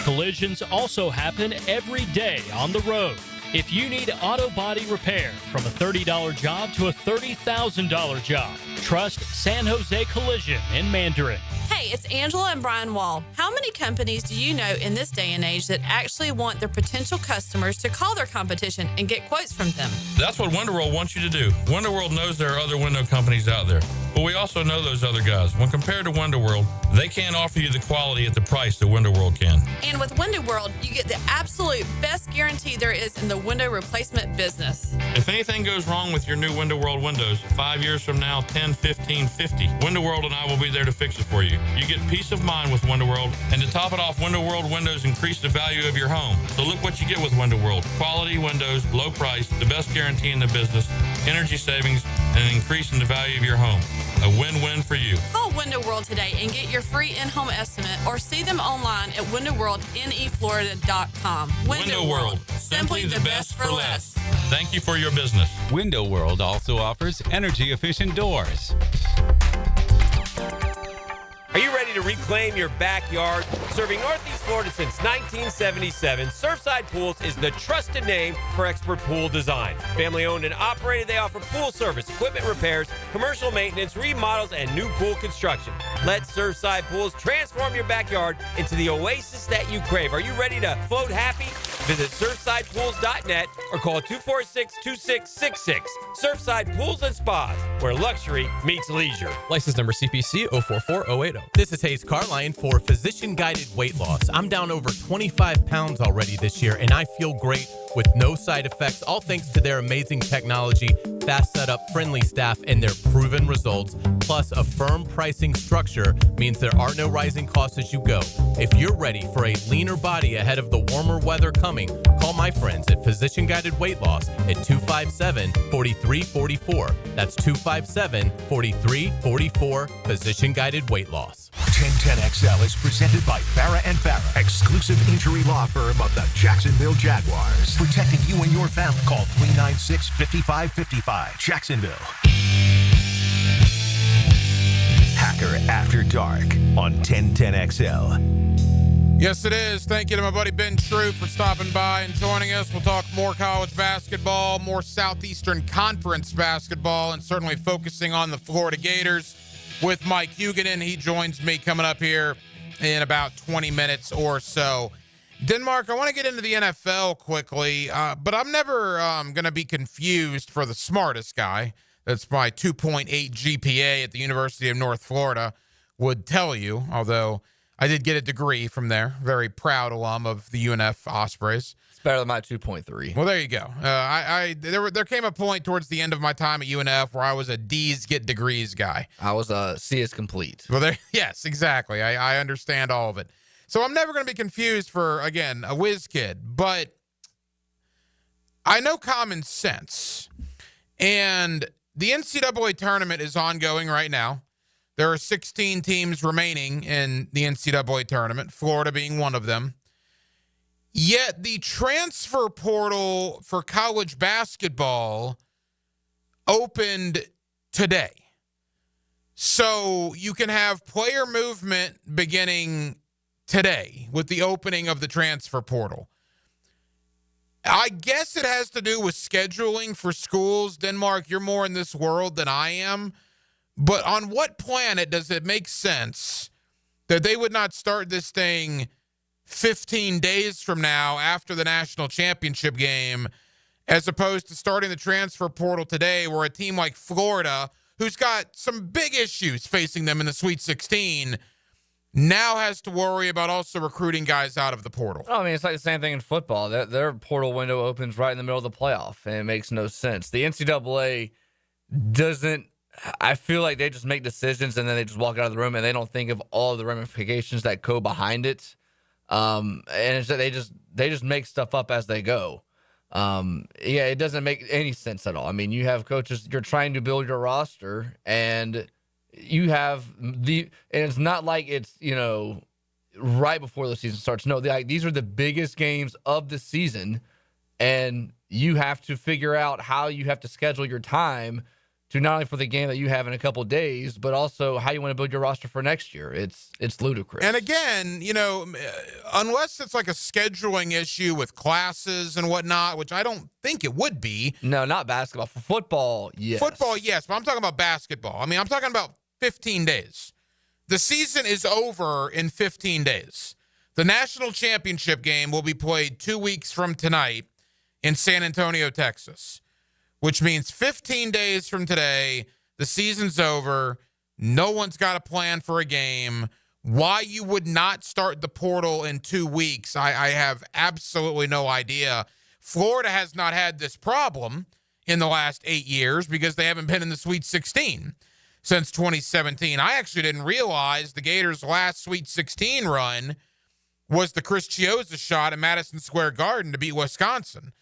Collisions also happen every day on the road. If you need auto body repair, from a $30 job to a $30,000 job, trust San Jose Collision in Mandarin. Hey, it's Angela and Brian Wall. How many companies do you know in this day and age that actually want their potential customers to call their competition and get quotes from them? That's what WonderWorld wants you to do. WonderWorld knows there are other window companies out there, but we also know those other guys. When compared to WonderWorld, they can't offer you the quality at the price that WonderWorld can. And with WonderWorld, you get the absolute best guarantee there is in the window replacement business. If anything goes wrong with your new WonderWorld windows, 5 years from now, 10, 15, 50, WonderWorld and I will be there to fix it for you. You get peace of mind with WonderWorld, and to top it off, WonderWorld windows increase the value of your home. So look what you get with WonderWorld. Quality windows, low price, the best guarantee in the business, energy savings, and an increase in the value of your home. A win-win for you. Call WonderWorld today and get your free in-home estimate, or see them online at WonderWorldNEFlorida.com. WonderWorld, simply the best for less. Thank you for your business. Window World also offers energy-efficient doors. Are you ready to reclaim your backyard? Serving Northeast Florida since 1977, Surfside Pools is the trusted name for expert pool design. Family owned and operated, they offer pool service, equipment repairs, commercial maintenance, remodels, and new pool construction. Let Surfside Pools transform your backyard into the oasis that you crave. Are you ready to float happy? Visit surfsidepools.net or call 246-2666. Surfside Pools and Spas, where luxury meets leisure. License number CPC 044080. This is Hayes Carline for Physician Guided Weight Loss. I'm down over 25 pounds already this year, and I feel great with no side effects, all thanks to their amazing technology, fast setup, friendly staff, and their proven results. Plus, a firm pricing structure means there are no rising costs as you go. If you're ready for a leaner body ahead of the warmer weather coming, call my friends at Physician Guided Weight Loss at 257-4344. That's 257-4344, Physician Guided Weight Loss. 1010XL is presented by Farah & Farah, exclusive injury law firm of the Jacksonville Jaguars. Protecting you and your family. Call 396-5555. Jacksonville. Hacker After Dark on 1010XL. Yes, it is. Thank you to my buddy Ben Troupe for stopping by and joining us. We'll talk more college basketball, more Southeastern Conference basketball, and certainly focusing on the Florida Gators with Mike Hugan. He joins me coming up here in about 20 minutes or so. Denmark, I want to get into the NFL quickly, but I'm never going to be confused for the smartest guy. That's my 2.8 GPA at the University of North Florida would tell you, although I did get a degree from there. Very proud alum of the UNF Ospreys. It's better than my 2.3. Well, there you go. There came a point towards the end of my time at UNF where I was a D's get degrees guy. I was a C is complete. Well, yes, exactly. I understand all of it. So I'm never going to be confused for, again, a whiz kid. But I know common sense. And the NCAA tournament is ongoing right now. There are 16 teams remaining in the NCAA tournament, Florida being one of them. Yet the transfer portal for college basketball opened today. So you can have player movement beginning today with the opening of the transfer portal. I guess it has to do with scheduling for schools. Denmark, you're more in this world than I am. But on what planet does it make sense that they would not start this thing 15 days from now after the national championship game, as opposed to starting the transfer portal today, where a team like Florida, who's got some big issues facing them in the Sweet 16, now has to worry about also recruiting guys out of the portal? Oh, I mean, it's like the same thing in football. Their portal window opens right in the middle of the playoff, and it makes no sense. The NCAA doesn't. I feel like they just make decisions and then they just walk out of the room and they don't think of all of the ramifications that go behind it. And it's that they just make stuff up as they go. It doesn't make any sense at all. I mean, you have coaches, you're trying to build your roster, and you have and it's not like it's, right before the season starts. No, these are the biggest games of the season, and you have to figure out how you have to schedule your time to not only for the game that you have in a couple of days, but also how you want to build your roster for next year. It's ludicrous. And again, unless it's like a scheduling issue with classes and whatnot, which I don't think it would be. No, not basketball. For football, yes. Football, yes, but I'm talking about basketball. I mean, I'm talking about 15 days. The season is over in 15 days. The national championship game will be played 2 weeks from tonight in San Antonio, Texas, which means 15 days from today, the season's over. No one's got a plan for a game. Why you would not start the portal in 2 weeks, I have absolutely no idea. Florida has not had this problem in the last 8 years because they haven't been in the Sweet 16 since 2017. I actually didn't realize the Gators' last Sweet 16 run was the Chris Chiozza shot at Madison Square Garden to beat Wisconsin.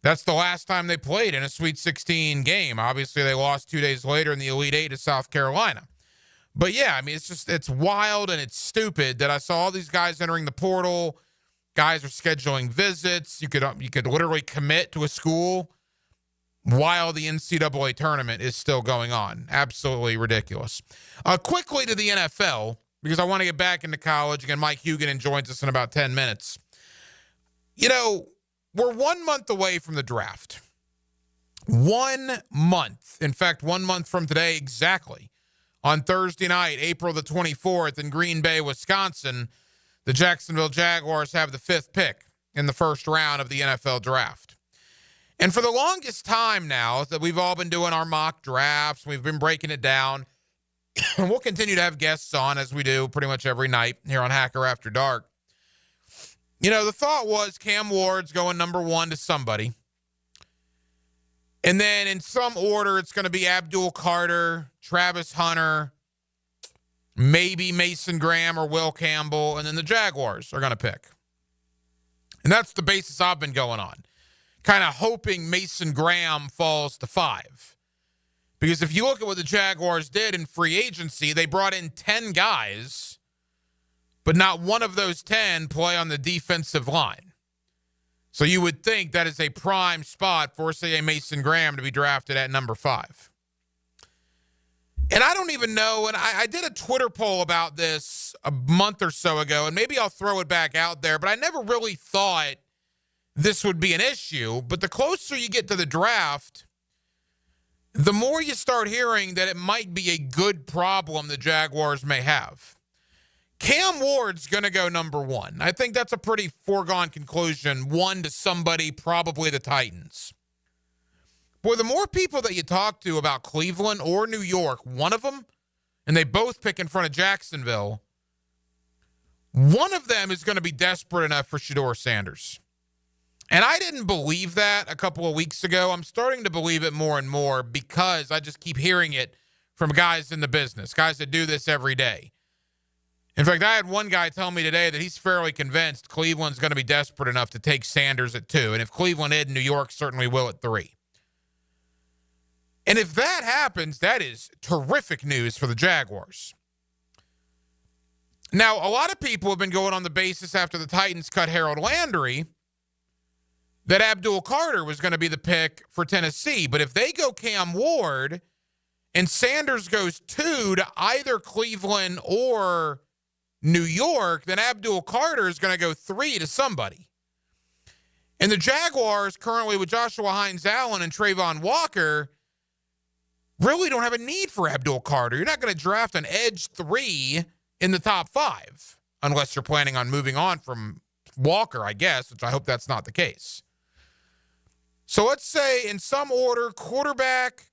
That's the last time they played in a Sweet 16 game. Obviously, they lost 2 days later in the Elite Eight to South Carolina. But, yeah, I mean, it's wild and it's stupid that I saw all these guys entering the portal. Guys are scheduling visits. You could literally commit to a school while the NCAA tournament is still going on. Absolutely ridiculous. Quickly to the NFL, because I want to get back into college. Again, Mike Hugan joins us in about 10 minutes. We're 1 month away from the draft. 1 month. In fact, 1 month from today exactly. On Thursday night, April the 24th in Green Bay, Wisconsin, the Jacksonville Jaguars have the 5th pick in the first round of the NFL draft. And for the longest time now that we've all been doing our mock drafts, we've been breaking it down, and we'll continue to have guests on as we do pretty much every night here on Hacker After Dark. The thought was Cam Ward's going number 1 to somebody. And then in some order, it's going to be Abdul Carter, Travis Hunter, maybe Mason Graham or Will Campbell, and then the Jaguars are going to pick. And that's the basis I've been going on, kind of hoping Mason Graham falls to 5. Because if you look at what the Jaguars did in free agency, they brought in 10 guys, but not one of those 10 play on the defensive line. So you would think that is a prime spot for, say, a Mason Graham to be drafted at number 5. And I don't even know, and I did a Twitter poll about this a month or so ago, and maybe I'll throw it back out there, but I never really thought this would be an issue. But the closer you get to the draft, the more you start hearing that it might be a good problem the Jaguars may have. Cam Ward's going to go number one. I think that's a pretty foregone conclusion. One to somebody, probably the Titans. Boy, the more people that you talk to about Cleveland or New York, one of them, and they both pick in front of Jacksonville, one of them is going to be desperate enough for Shedeur Sanders. And I didn't believe that a couple of weeks ago. I'm starting to believe it more and more because I just keep hearing it from guys in the business, guys that do this every day. In fact, I had one guy tell me today that he's fairly convinced Cleveland's going to be desperate enough to take Sanders at 2. And if Cleveland did, New York certainly will at 3. And if that happens, that is terrific news for the Jaguars. Now, a lot of people have been going on the basis after the Titans cut Harold Landry that Abdul Carter was going to be the pick for Tennessee. But if they go Cam Ward and Sanders goes 2 to either Cleveland or New York, then Abdul Carter is going to go 3 to somebody. And the Jaguars, currently with Joshua Hines-Allen and Trayvon Walker, really don't have a need for Abdul Carter. You're not going to draft an edge 3 in the top 5, unless you're planning on moving on from Walker, I guess, which I hope that's not the case. So let's say in some order, quarterback,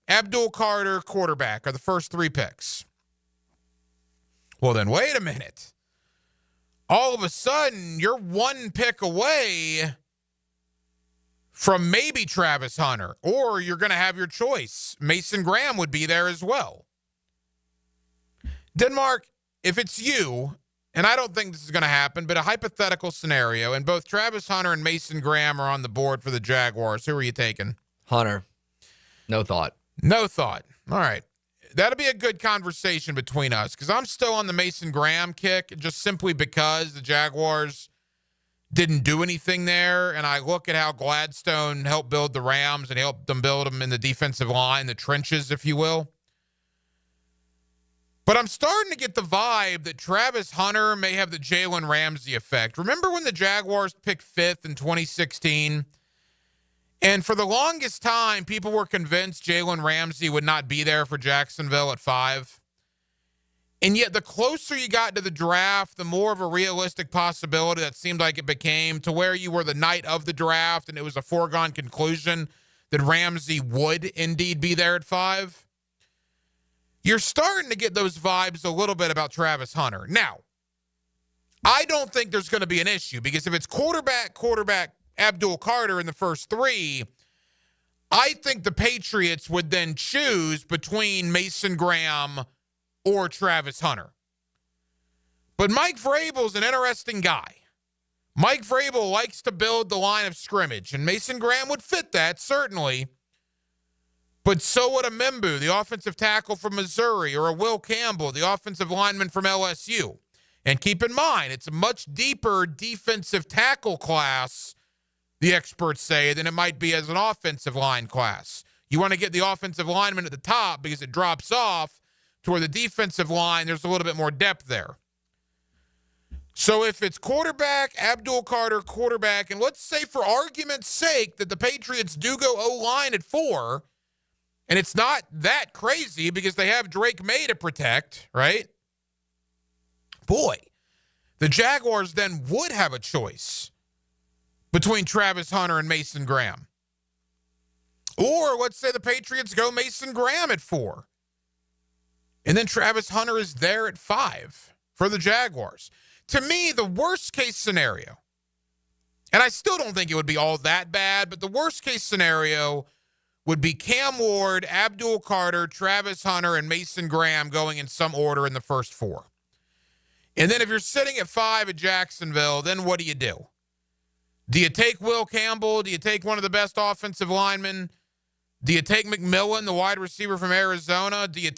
Abdul Carter, quarterback are the first 3 picks. Well, then wait a minute. All of a sudden, you're 1 pick away from maybe Travis Hunter, or you're going to have your choice. Mason Graham would be there as well. Denmark, if it's you, and I don't think this is going to happen, but a hypothetical scenario, and both Travis Hunter and Mason Graham are on the board for the Jaguars, who are you taking? Hunter. No thought. No thought. All right. That'll be a good conversation between us, because I'm still on the Mason Graham kick, just simply because the Jaguars didn't do anything there, and I look at how Gladstone helped build the Rams and helped them build them in the defensive line, the trenches, if you will. But I'm starting to get the vibe that Travis Hunter may have the Jalen Ramsey effect. Remember when the Jaguars picked 5th in 2016? And for the longest time, people were convinced Jalen Ramsey would not be there for Jacksonville at 5. And yet the closer you got to the draft, the more of a realistic possibility that seemed like it became, to where you were the night of the draft and it was a foregone conclusion that Ramsey would indeed be there at 5. You're starting to get those vibes a little bit about Travis Hunter. Now, I don't think there's going to be an issue, because if it's quarterback, Abdul Carter in the first 3, I think the Patriots would then choose between Mason Graham or Travis Hunter. But Mike Vrabel's an interesting guy. Mike Vrabel likes to build the line of scrimmage, and Mason Graham would fit that, certainly. But so would a Membu, the offensive tackle from Missouri, or a Will Campbell, the offensive lineman from LSU. And keep in mind, it's a much deeper defensive tackle class, the experts say, than it might be as an offensive line class. You want to get the offensive lineman at the top because it drops off to where the defensive line, there's a little bit more depth there. So if it's quarterback, Abdul Carter, quarterback, and let's say for argument's sake that the Patriots do go O-line at 4, and it's not that crazy because they have Drake May to protect, right? Boy, the Jaguars then would have a choice between Travis Hunter and Mason Graham. Or let's say the Patriots go Mason Graham at 4. And then Travis Hunter is there at 5 for the Jaguars. To me, the worst case scenario, and I still don't think it would be all that bad, but the worst case scenario would be Cam Ward, Abdul Carter, Travis Hunter, and Mason Graham going in some order in the first 4. And then if you're sitting at 5 at Jacksonville, then what do you do? Do you take Will Campbell? Do you take one of the best offensive linemen? Do you take McMillan, the wide receiver from Arizona? Do you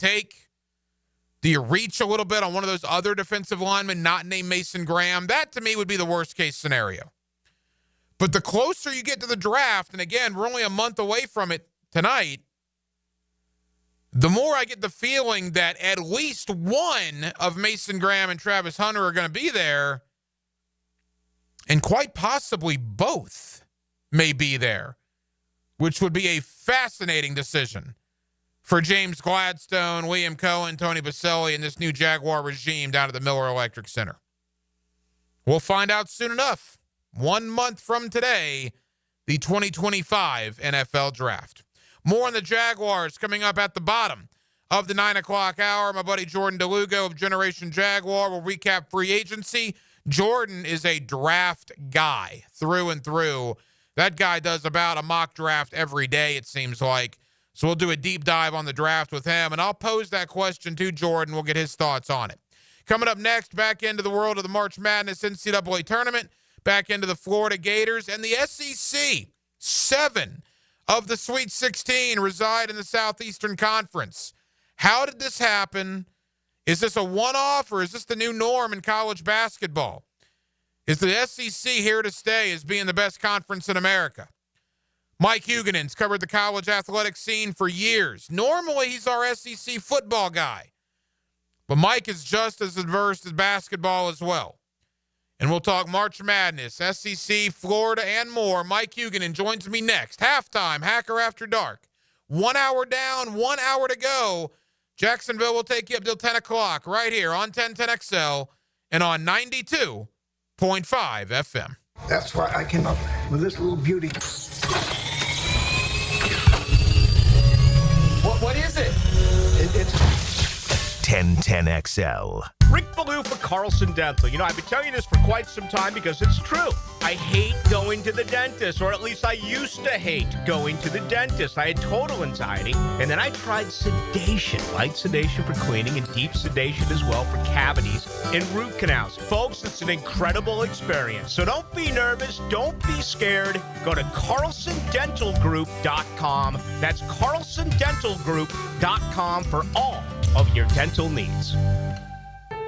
reach a little bit on one of those other defensive linemen not named Mason Graham? That, to me, would be the worst-case scenario. But the closer you get to the draft, and again, we're only a month away from it tonight, the more I get the feeling that at least one of Mason Graham and Travis Hunter are going to be there, and quite possibly both may be there, which would be a fascinating decision for James Gladstone, William Cohen, Tony Baselli, and this new Jaguar regime down at the Miller Electric Center? We'll find out soon enough. 1 month from today, the 2025 NFL Draft. More on the Jaguars coming up at the bottom of the 9 o'clock hour. My buddy Jordan DeLugo of Generation Jaguar will recap free agency. Jordan is a draft guy through and through. That guy does about a mock draft every day, it seems like. So we'll do a deep dive on the draft with him, and I'll pose that question to Jordan. We'll get his thoughts on it. Coming up next, back into the world of the March Madness NCAA tournament, back into the Florida Gators and the SEC. 7 of the Sweet 16 reside in the Southeastern Conference. How did this happen? Is this a one-off, or is this the new norm in college basketball? Is the SEC here to stay as being the best conference in America? Mike Hugan's covered the college athletic scene for years. Normally, he's our SEC football guy. But Mike is just as adverse as basketball as well. And we'll talk March Madness, SEC, Florida, and more. Mike Hugan joins me next. Halftime, Hacker After Dark. 1 hour down, 1 hour to go. Jacksonville will take you up till 10 o'clock right here on 1010XL and on 92.5 FM. That's why I came up with this little beauty. What is it? It's 1010XL. Rick Ballou for Carlson Dental. You know, I've been telling you this for quite some time because it's true. I hate going to the dentist, or at least I used to hate going to the dentist. I had total anxiety, and then I tried sedation, light sedation for cleaning and deep sedation as well for cavities and root canals. Folks, it's an incredible experience. So don't be nervous. Don't be scared. Go to CarlsonDentalGroup.com. That's CarlsonDentalGroup.com for all of your dental needs.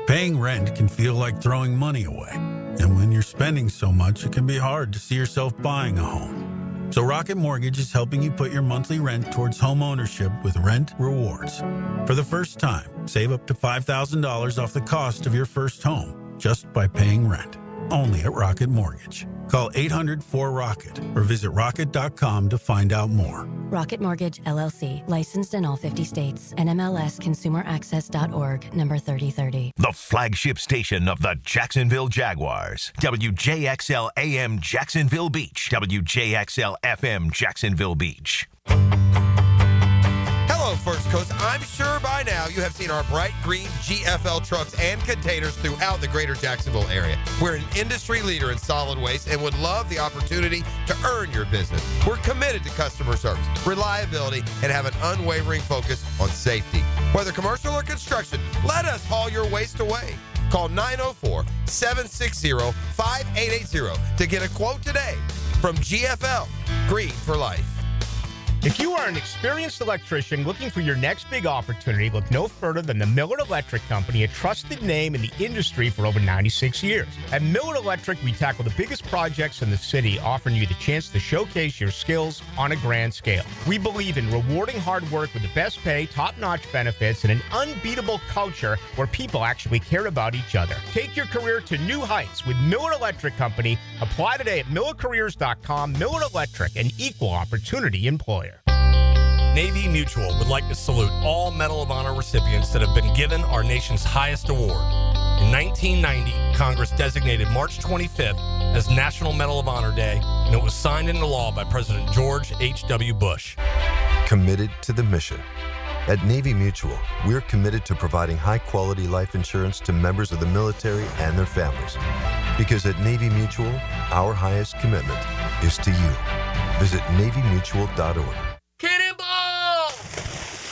Paying rent can feel like throwing money away. And when you're spending so much, it can be hard to see yourself buying a home. So Rocket Mortgage is helping you put your monthly rent towards home ownership with Rent Rewards. For the first time, save up to $5,000 off the cost of your first home just by paying rent. Only at Rocket Mortgage. Call 800-4ROCKET or visit rocket.com to find out more. Rocket Mortgage, LLC. Licensed in all 50 states. NMLSConsumerAccess.org. Number 3030. The flagship station of the Jacksonville Jaguars. WJXL AM Jacksonville Beach. WJXL FM Jacksonville Beach. Hello, First Coast. I'm sure by now you have seen our bright green GFL trucks and containers throughout the greater Jacksonville area. We're an industry leader in solid waste and would love the opportunity to earn your business. We're committed to customer service, reliability, and have an unwavering focus on safety. Whether commercial or construction, let us haul your waste away. Call 904-760-5880 to get a quote today from GFL, Green for Life. If you are an experienced electrician looking for your next big opportunity, look no further than the Miller Electric Company, a trusted name in the industry for over 96 years. At Miller Electric, we tackle the biggest projects in the city, offering you the chance to showcase your skills on a grand scale. We believe in rewarding hard work with the best pay, top-notch benefits, and an unbeatable culture where people actually care about each other. Take your career to new heights with Miller Electric Company. Apply today at millercareers.com. Miller Electric, an equal opportunity employer. Navy Mutual would like to salute all Medal of Honor recipients that have been given our nation's highest award. In 1990, Congress designated March 25th as National Medal of Honor Day, and it was signed into law by President George H.W. Bush. Committed to the mission. At Navy Mutual, we're committed to providing high-quality life insurance to members of the military and their families. Because at Navy Mutual, our highest commitment is to you. Visit NavyMutual.org. Cannonball!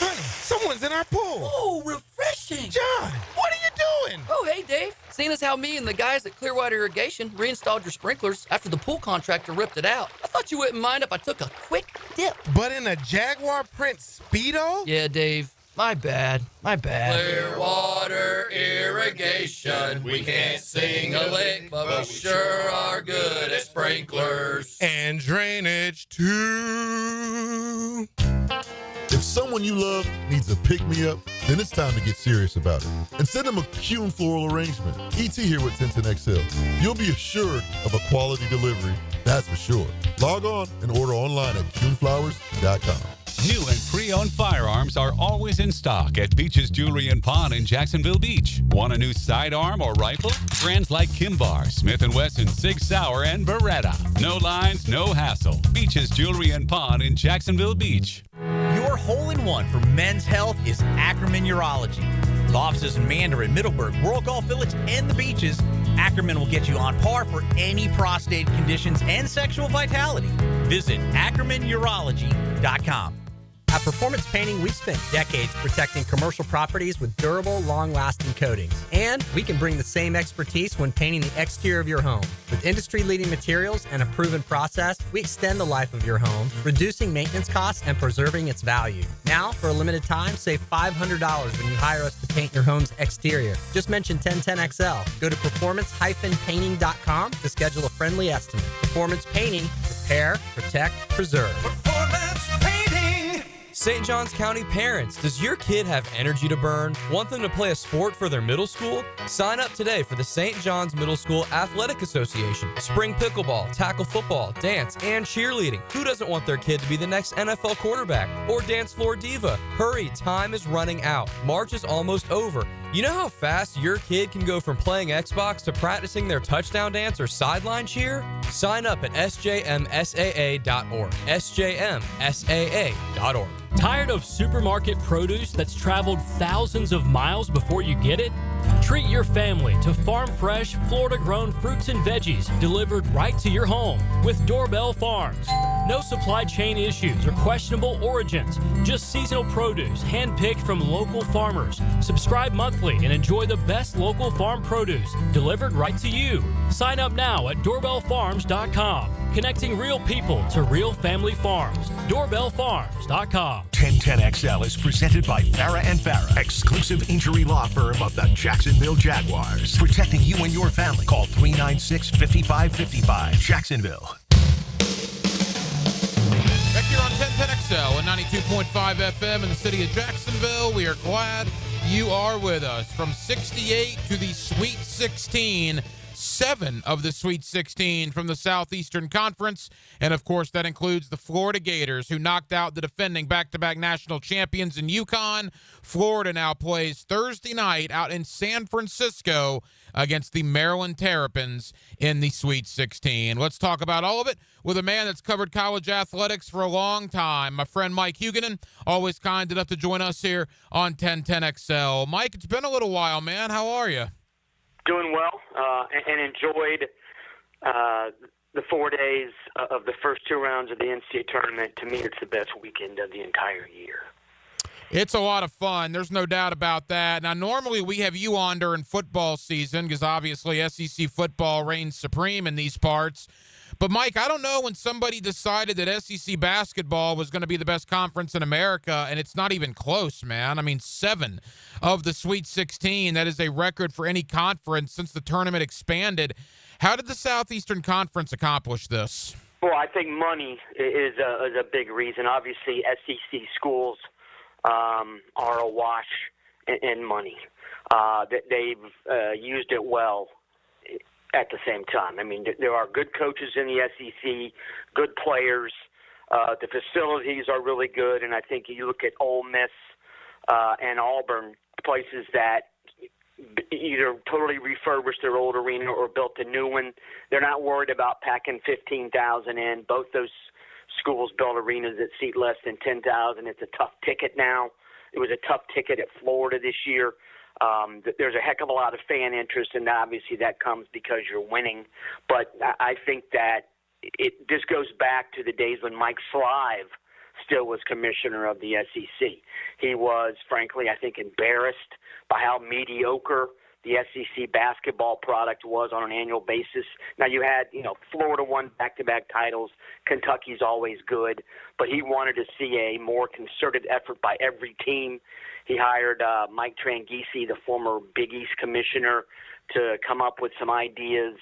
Honey, someone's in our pool. Oh, refreshing. John, what are you doing? Oh, hey, Dave. Seeing as how me and the guys at Clearwater Irrigation reinstalled your sprinklers after the pool contractor ripped it out, I thought you wouldn't mind if I took a quick dip. But in a Jaguar print Speedo? Yeah, Dave. My bad. Clearwater Irrigation. We can't sing a lick, but we sure are good at sprinklers. And drainage, too. If someone you love needs a pick-me-up, then it's time to get serious about it. And send them a Kuhn floral arrangement. ET here with 1010XL. You'll be assured of a quality delivery, that's for sure. Log on and order online at KuhnFlowers.com. New and pre-owned firearms are always in stock at Beach's Jewelry and Pawn in Jacksonville Beach. Want a new sidearm or rifle? Brands like Kimbar, Smith & Wesson, Sig Sauer, and Beretta. No lines, no hassle. Beach's Jewelry and Pawn in Jacksonville Beach. Your hole-in-one for men's health is Ackerman Urology. With offices in Mandarin, Middleburg, World Golf Village, and the Beaches, Ackerman will get you on par for any prostate conditions and sexual vitality. Visit AckermanUrology.com. At Performance Painting, we've spent decades protecting commercial properties with durable, long-lasting coatings. And we can bring the same expertise when painting the exterior of your home. With industry-leading materials and a proven process, we extend the life of your home, reducing maintenance costs and preserving its value. Now, for a limited time, save $500 when you hire us to paint your home's exterior. Just mention 1010XL. Go to performancepainting.com to schedule a friendly estimate. Performance Painting. Repair, protect, preserve. St. Johns County parents, does your kid have energy to burn? Want them to play a sport for their middle school? Sign up today for the St. John's Middle School Athletic Association. Spring pickleball, tackle football, dance, and cheerleading. Who doesn't want their kid to be the next NFL quarterback or dance floor diva? Hurry, time is running out. March is almost over. You know how fast your kid can go from playing Xbox to practicing their touchdown dance or sideline cheer? Sign up at sjmsaa.org. sjmsaa.org. Tired of supermarket produce that's traveled thousands of miles before you get it? Treat your family to farm fresh, Florida-grown fruits and veggies delivered right to your home with Doorbell Farms. No supply chain issues or questionable origins, just seasonal produce handpicked from local farmers. Subscribe monthly and enjoy the best local farm produce delivered right to you. Sign up now at doorbellfarms.com. Connecting real people to real family farms. Doorbellfarms.com. 1010XL is presented by Farah and Farah, exclusive injury law firm of the Jacksonville Jaguars. Protecting you and your family. Call 396-5555. Jacksonville. Back here on 1010XL and 92.5 FM in the city of Jacksonville, we are glad you are with us. From 68 to the Sweet 16. 7 of the Sweet 16 from the Southeastern Conference. And, of course, that includes the Florida Gators, who knocked out the defending back-to-back national champions in UConn. Florida now plays Thursday night out in San Francisco against the Maryland Terrapins in the Sweet 16. Let's talk about all of it with a man that's covered college athletics for a long time, my friend Mike Hugan, always kind enough to join us here on 1010XL. Mike, it's been a little while, man. How are you? Doing well, and enjoyed the 4 days of the first 2 rounds of the NCAA tournament. To me, it's the best weekend of the entire year. It's a lot of fun. There's no doubt about that. Now, normally we have you on during football season because obviously SEC football reigns supreme in these parts. But, Mike, I don't know when somebody decided that SEC basketball was going to be the best conference in America, and it's not even close, man. I mean, 7 of the Sweet 16. That is a record for any conference since the tournament expanded. How did the Southeastern Conference accomplish this? Well, I think money is a big reason. Obviously, SEC schools are awash in money. They've used it well at the same time. I mean, there are good coaches in the SEC, good players. The facilities are really good, and I think you look at Ole Miss and Auburn, places that either totally refurbished their old arena or built a new one. They're not worried about packing 15,000 in. Both those schools built arenas that seat less than 10,000. It's a tough ticket now. It was a tough ticket at Florida this year. There's a heck of a lot of fan interest, and obviously that comes because you're winning. But I think that this goes back to the days when Mike Slive still was commissioner of the SEC. He was, frankly, I think, embarrassed by how mediocre the SEC basketball product was on an annual basis. Now, you had, Florida won back-to-back titles. Kentucky's always good. But he wanted to see a more concerted effort by every team. He hired Mike Tranghese, the former Big East commissioner, to come up with some ideas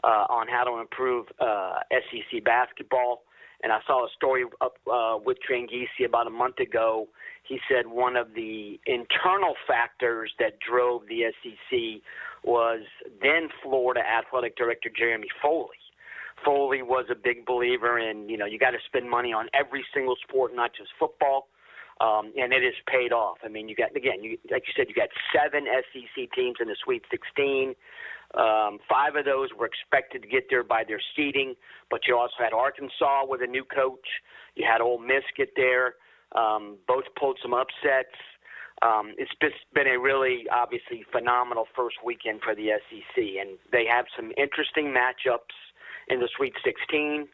on how to improve SEC basketball. And I saw a story with Tranghese about a month ago. He said one of the internal factors that drove the SEC was then Florida Athletic Director Jeremy Foley. Foley was a big believer in, you got to spend money on every single sport, not just football. And it has paid off. I mean, like you said, you got 7 SEC teams in the Sweet 16. 5 of those were expected to get there by their seeding, but you also had Arkansas with a new coach. You had Ole Miss get there. Both pulled some upsets. It's just been a really, obviously, phenomenal first weekend for the SEC, and they have some interesting matchups in the Sweet 16.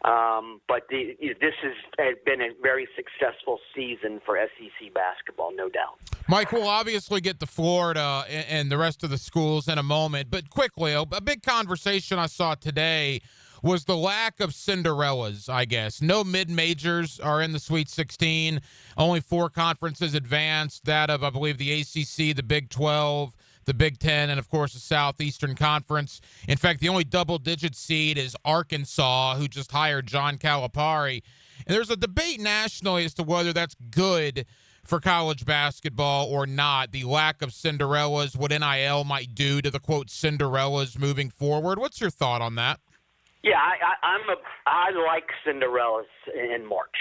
But this has been a very successful season for SEC basketball, no doubt. Mike, we'll obviously get to Florida and the rest of the schools in a moment, but quickly, a big conversation I saw today was the lack of Cinderellas, I guess. No mid-majors are in the Sweet 16. Only 4 conferences advanced, that of, I believe, the ACC, the Big 12, the Big 10, and, of course, the Southeastern Conference. In fact, the only double-digit seed is Arkansas, who just hired John Calipari. And there's a debate nationally as to whether that's good for college basketball or not, the lack of Cinderellas, what NIL might do to the, quote, Cinderellas moving forward. What's your thought on that? Yeah, I like Cinderellas in March.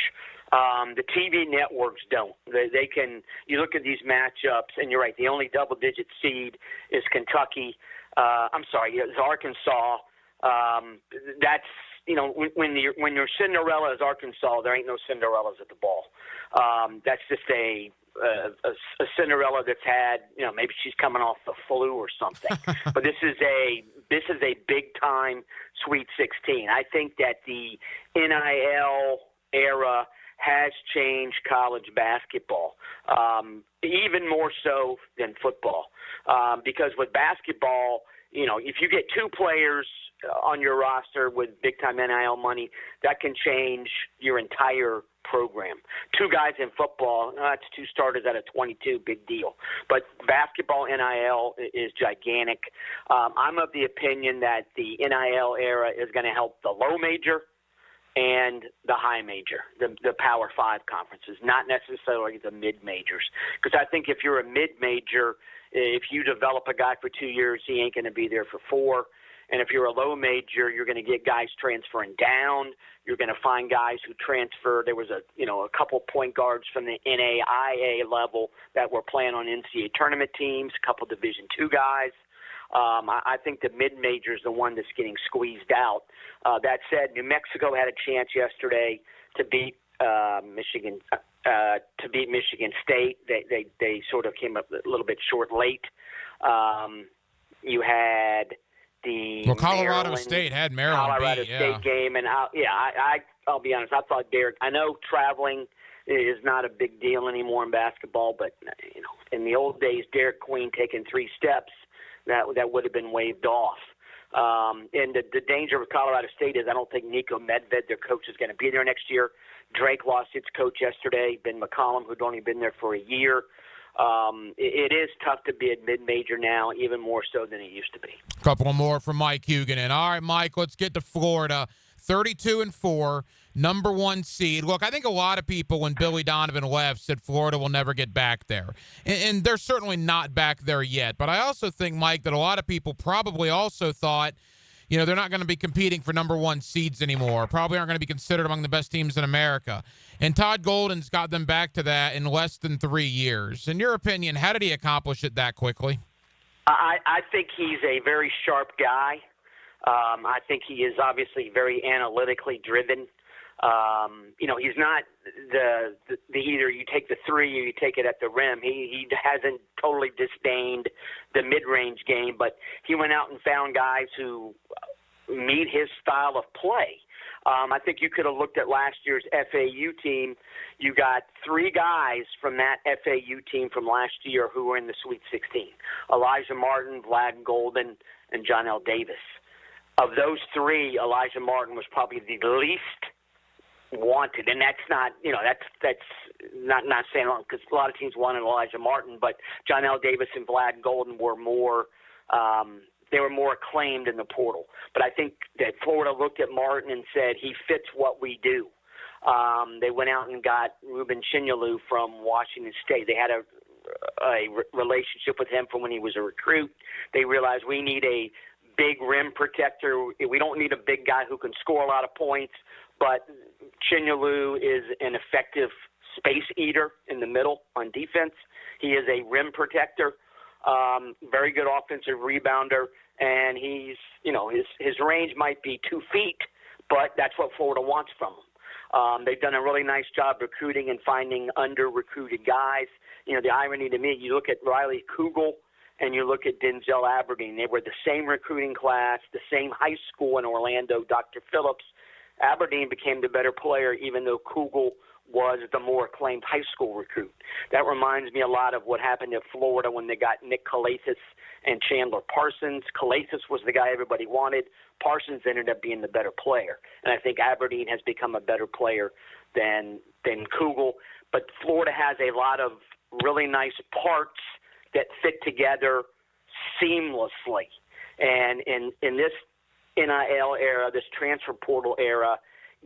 The TV networks don't. They can. You look at these matchups, and you're right. The only double-digit seed is Kentucky. It's Arkansas. That's when your Cinderella is Arkansas, there ain't no Cinderellas at the ball. That's just a Cinderella that's had, maybe she's coming off the flu or something. But this is a big time Sweet 16. I think that the NIL era has changed college basketball, even more so than football. Because with basketball, if you get 2 players on your roster with big-time NIL money, that can change your entire program. 2 guys in football, that's 2 starters out of 22, big deal. But basketball NIL is gigantic. I'm of the opinion that the NIL era is going to help the low major and the high major, the Power 5 conferences, not necessarily the mid-majors. Because I think if you're a mid-major, if you develop a guy for 2 years, he ain't going to be there for 4. And if you're a low major, you're going to get guys transferring down. You're going to find guys who transfer. There was a couple point guards from the NAIA level that were playing on NCAA tournament teams, a couple Division II guys. I think the mid-major is the one that's getting squeezed out. That said, New Mexico had a chance yesterday to beat Michigan State. They sort of came up a little bit short late. You had Colorado State had Maryland beat, State game, and I'll be honest. I thought Derek. I know traveling is not a big deal anymore in basketball, but in the old days, Derek Queen taking 3 steps, that would have been waved off. And the danger with Colorado State is I don't think Nico Medved, their coach, is going to be there next year. Drake lost its coach yesterday, Ben McCollum, who'd only been there for a year. It is tough to be a mid-major now, even more so than it used to be. A couple more from Mike Hugan. And all right, Mike, let's get to Florida. 32-4, number 1 seed. Look, I think a lot of people, when Billy Donovan left, said Florida will never get back there. And they're certainly not back there yet. But I also think, Mike, that a lot of people probably also thought, they're not going to be competing for number 1 seeds anymore. Probably aren't going to be considered among the best teams in America. And Todd Golden's got them back to that in less than 3 years. In your opinion, how did he accomplish it that quickly? I think he's a very sharp guy. I think he is obviously very analytically driven. He's not the either you take the 3 or you take it at the rim. He hasn't totally disdained the mid-range game, but he went out and found guys who meet his style of play. I think you could have looked at last year's FAU team. You got 3 guys from that FAU team from last year who were in the Sweet 16. Elijah Martin, Vlad Golden, and John L. Davis. Of those 3, Elijah Martin was probably the least wanted, and that's not not saying wrong because a lot of teams wanted Elijah Martin, but John L. Davis and Vlad Golden were more acclaimed in the portal. But I think that Florida looked at Martin and said he fits what we do. They went out and got Ruben Chinyalu from Washington State. They had a relationship with him from when he was a recruit. They realized we need a big rim protector. We don't need a big guy who can score a lot of points, but Chinyelu is an effective space eater in the middle on defense. He is a rim protector, very good offensive rebounder, and he's, his range might be 2 feet, but that's what Florida wants from him. They've done a really nice job recruiting and finding under-recruited guys. The irony to me, you look at Riley Kugel and you look at Denzel Aberdeen. They were the same recruiting class, the same high school in Orlando, Dr. Phillips. Aberdeen became the better player, even though Kugel was the more acclaimed high school recruit. That reminds me a lot of what happened at Florida when they got Nick Calathis and Chandler Parsons. Calathis was the guy everybody wanted. Parsons ended up being the better player. And I think Aberdeen has become a better player than Kugel. But Florida has a lot of really nice parts that fit together seamlessly. And in this NIL era, this transfer portal era,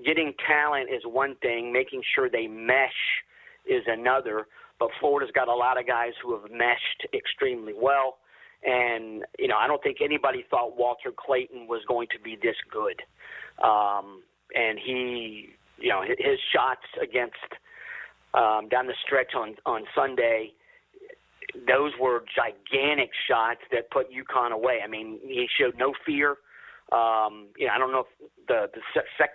getting talent is one thing, making sure they mesh is another. But Florida's got a lot of guys who have meshed extremely well. And, I don't think anybody thought Walter Clayton was going to be this good. And he, his shots against down the stretch on Sunday, those were gigantic shots that put UConn away. I mean, he showed no fear. I don't know if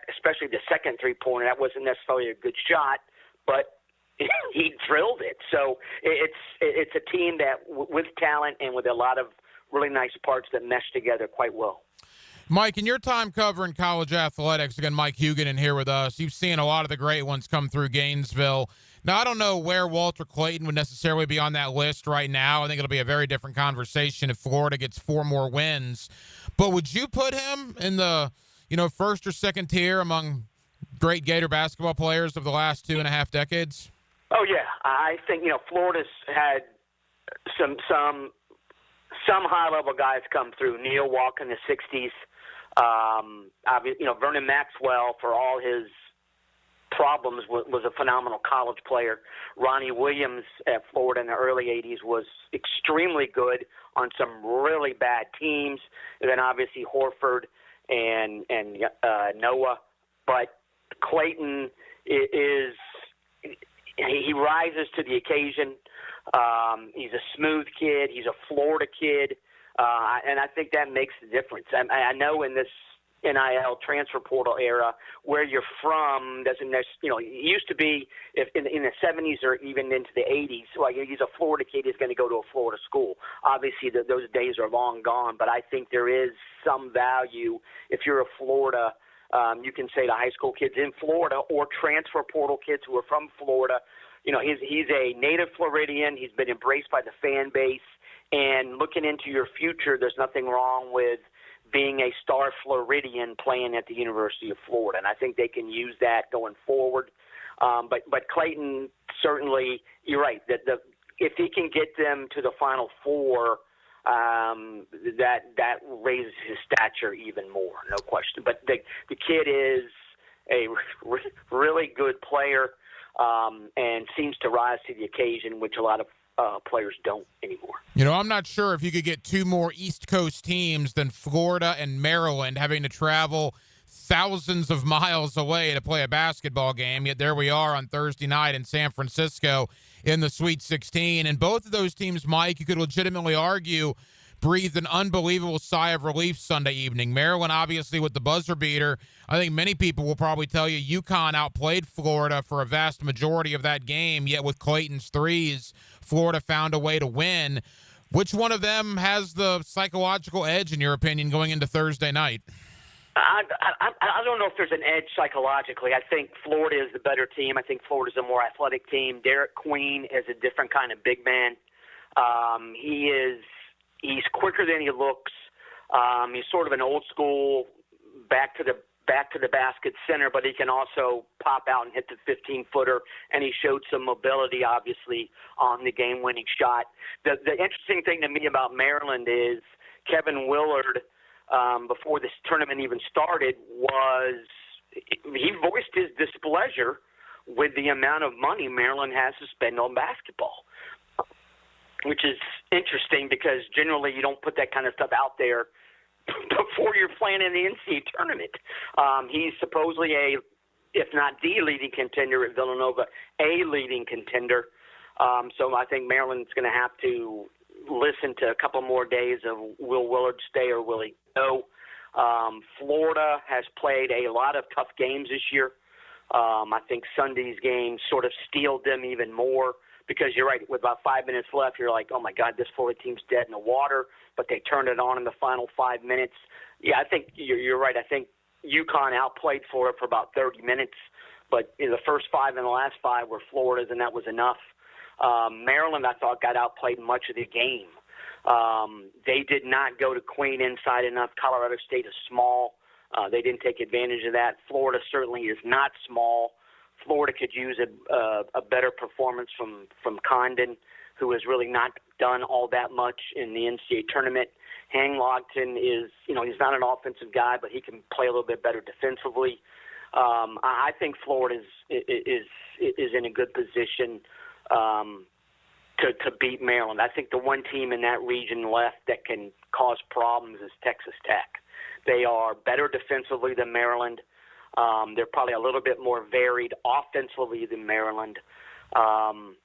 especially the second three-pointer, that wasn't necessarily a good shot, but he drilled it. So it's a team that with talent and with a lot of really nice parts that mesh together quite well. Mike, in your time covering college athletics, again, Mike Hugan in here with us, you've seen a lot of the great ones come through Gainesville. Now, I don't know where Walter Clayton would necessarily be on that list right now. I think it'll be a very different conversation if Florida gets 4 more wins. But would you put him in the, first or second tier among great Gator basketball players of the last 2.5 decades? Oh, yeah. I think, Florida's had some high-level guys come through. Neil Walk in the 60s. Vernon Maxwell, for all his problems, was a phenomenal college player. Ronnie Williams at Florida in the early 80s was extremely good on some really bad teams. And then obviously Horford and Noah. But Clayton is he rises to the occasion. He's a smooth kid. He's a Florida kid. And I think that makes the difference. I know in this NIL transfer portal era, where you're from doesn't necessarily, it used to be if in the 70s or even into the 80s, like he's a Florida kid, he's going to go to a Florida school. Obviously, those days are long gone, but I think there is some value if you're a Florida. You can say to high school kids in Florida or transfer portal kids who are from Florida, he's a native Floridian. He's been embraced by the fan base. And looking into your future, there's nothing wrong with being a star Floridian playing at the University of Florida. And I think they can use that going forward. But Clayton, certainly, you're right. If he can get them to the Final Four, that raises his stature even more, no question. But the kid is a really good player and seems to rise to the occasion, which a lot of players don't anymore. I'm not sure if you could get 2 more East Coast teams than Florida and Maryland having to travel thousands of miles away to play a basketball game, yet there we are on Thursday night in San Francisco in the Sweet 16. And both of those teams, Mike, you could legitimately argue, breathed an unbelievable sigh of relief Sunday evening. Maryland, obviously, with the buzzer beater. I think many people will probably tell you UConn outplayed Florida for a vast majority of that game, yet with Clayton's threes, Florida found a way to win. Which one of them has the psychological edge, in your opinion, going into Thursday night? I don't know if there's an edge psychologically. I think Florida is the better team. I think Florida's a more athletic team. Derek Queen is a different kind of big man. He's quicker than he looks. He's sort of an old school back to the basket center, but he can also pop out and hit the 15-footer, and he showed some mobility, obviously, on the game-winning shot. The interesting thing to me about Maryland is Kevin Willard, before this tournament even started, he voiced his displeasure with the amount of money Maryland has to spend on basketball, which is interesting because generally you don't put that kind of stuff out there before you're playing in the NCAA tournament. He's supposedly if not the leading contender at Villanova, a leading contender. So I think Maryland's going to have to listen to a couple more days of will Willard stay or will he go. Florida has played a lot of tough games this year. I think Sunday's game sort of steeled them even more because you're right, with about 5 minutes left, you're like, oh, my God, this Florida team's dead in the water, but they turned it on in the final 5 minutes. Yeah, I think you're right. I think UConn outplayed Florida for about 30 minutes, but in the first 5 and the last 5 were Florida's, and that was enough. Maryland, I thought, got outplayed much of the game. They did not go to Queen inside enough. Colorado State is small. They didn't take advantage of that. Florida certainly is not small. Florida could use a better performance from Condon, who has really not done all that much in the NCAA tournament. Hanglogton is, he's not an offensive guy, but he can play a little bit better defensively. I think Florida is in a good position to beat Maryland. I think the one team in that region left that can cause problems is Texas Tech. They are better defensively than Maryland. They're probably a little bit more varied offensively than Maryland. And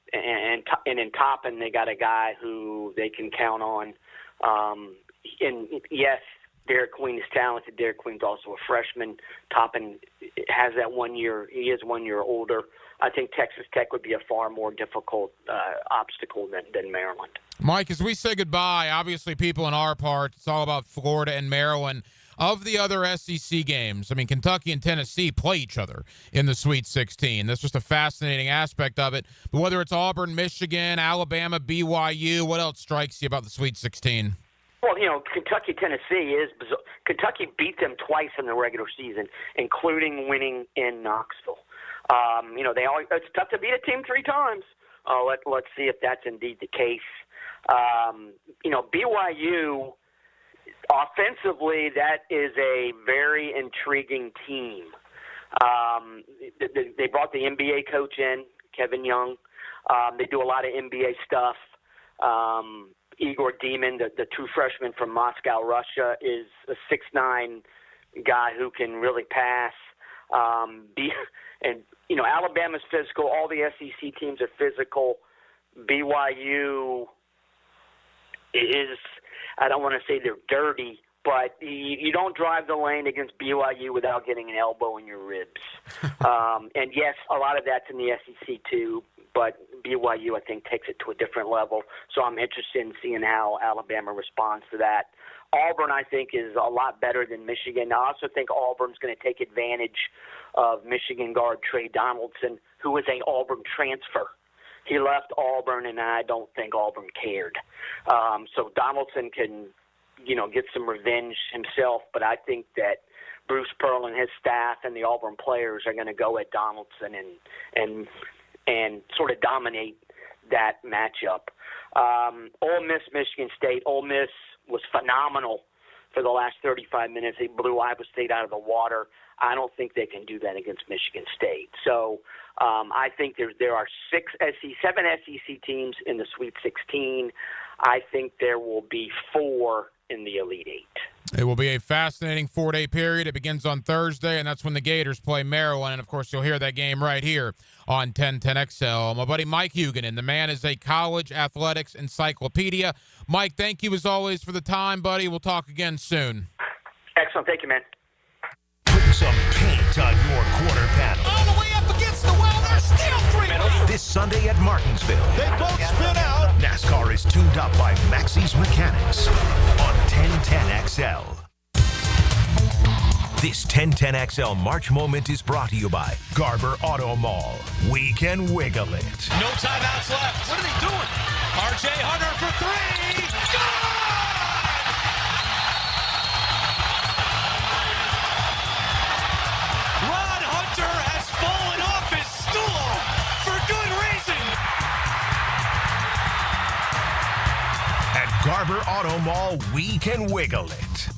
in Toppin, they got a guy who they can count on. And yes, Derek Queen is talented. Derek Queen's also a freshman. Toppin has that 1 year. He is 1 year older. I think Texas Tech would be a far more difficult obstacle than Maryland. Mike, as we say goodbye, obviously people in our part, it's all about Florida and Maryland. Of the other SEC games, I mean, Kentucky and Tennessee play each other in the Sweet 16. That's just a fascinating aspect of it. But whether it's Auburn, Michigan, Alabama, BYU, what else strikes you about the Sweet 16? Well, Kentucky, Tennessee is bizarre. Kentucky beat them twice in the regular season, including winning in Knoxville. It's tough to beat a team 3 times. Let's see if that's indeed the case. BYU, offensively, that is a very intriguing team. They brought the NBA coach in, Kevin Young. They do a lot of NBA stuff. Igor Demon, the true freshman from Moscow, Russia, is a 6'9" guy who can really pass. Alabama's physical. All the SEC teams are physical. BYU is, I don't want to say they're dirty, but you don't drive the lane against BYU without getting an elbow in your ribs. And yes, a lot of that's in the SEC too, but BYU, I think, takes it to a different level. So I'm interested in seeing how Alabama responds to that. Auburn, I think, is a lot better than Michigan. I also think Auburn's going to take advantage of Michigan guard Trey Donaldson, who is an Auburn transfer. He left Auburn, and I don't think Auburn cared. So Donaldson can, get some revenge himself, but I think that Bruce Pearl and his staff and the Auburn players are going to go at Donaldson and sort of dominate that matchup. Ole Miss, Michigan State. Ole Miss was phenomenal for the last 35 minutes. They blew Iowa State out of the water. I don't think they can do that against Michigan State. So I think there are 7 SEC teams in the Sweet 16. I think there will be 4 in the Elite 8. It will be a fascinating 4-day period. It begins on Thursday, and that's when the Gators play Maryland. And, of course, you'll hear that game right here on 1010XL. My buddy Mike Hugan, and the man is a college athletics encyclopedia. Mike, thank you as always for the time, buddy. We'll talk again soon. Excellent. Thank you, man. Put some paint on your quarter panel. All the way up against the wall, there's still 3 left. This Sunday at Martinsville. They both spin out. NASCAR is tuned up by Maxie's Mechanics on 1010XL. This 1010XL March moment is brought to you by Garber Auto Mall. We can wiggle it. No timeouts left. What are they doing? R.J. Hunter for 3. Good! Ron Hunter has fallen off his stool for good reason. At Garber Auto Mall, we can wiggle it.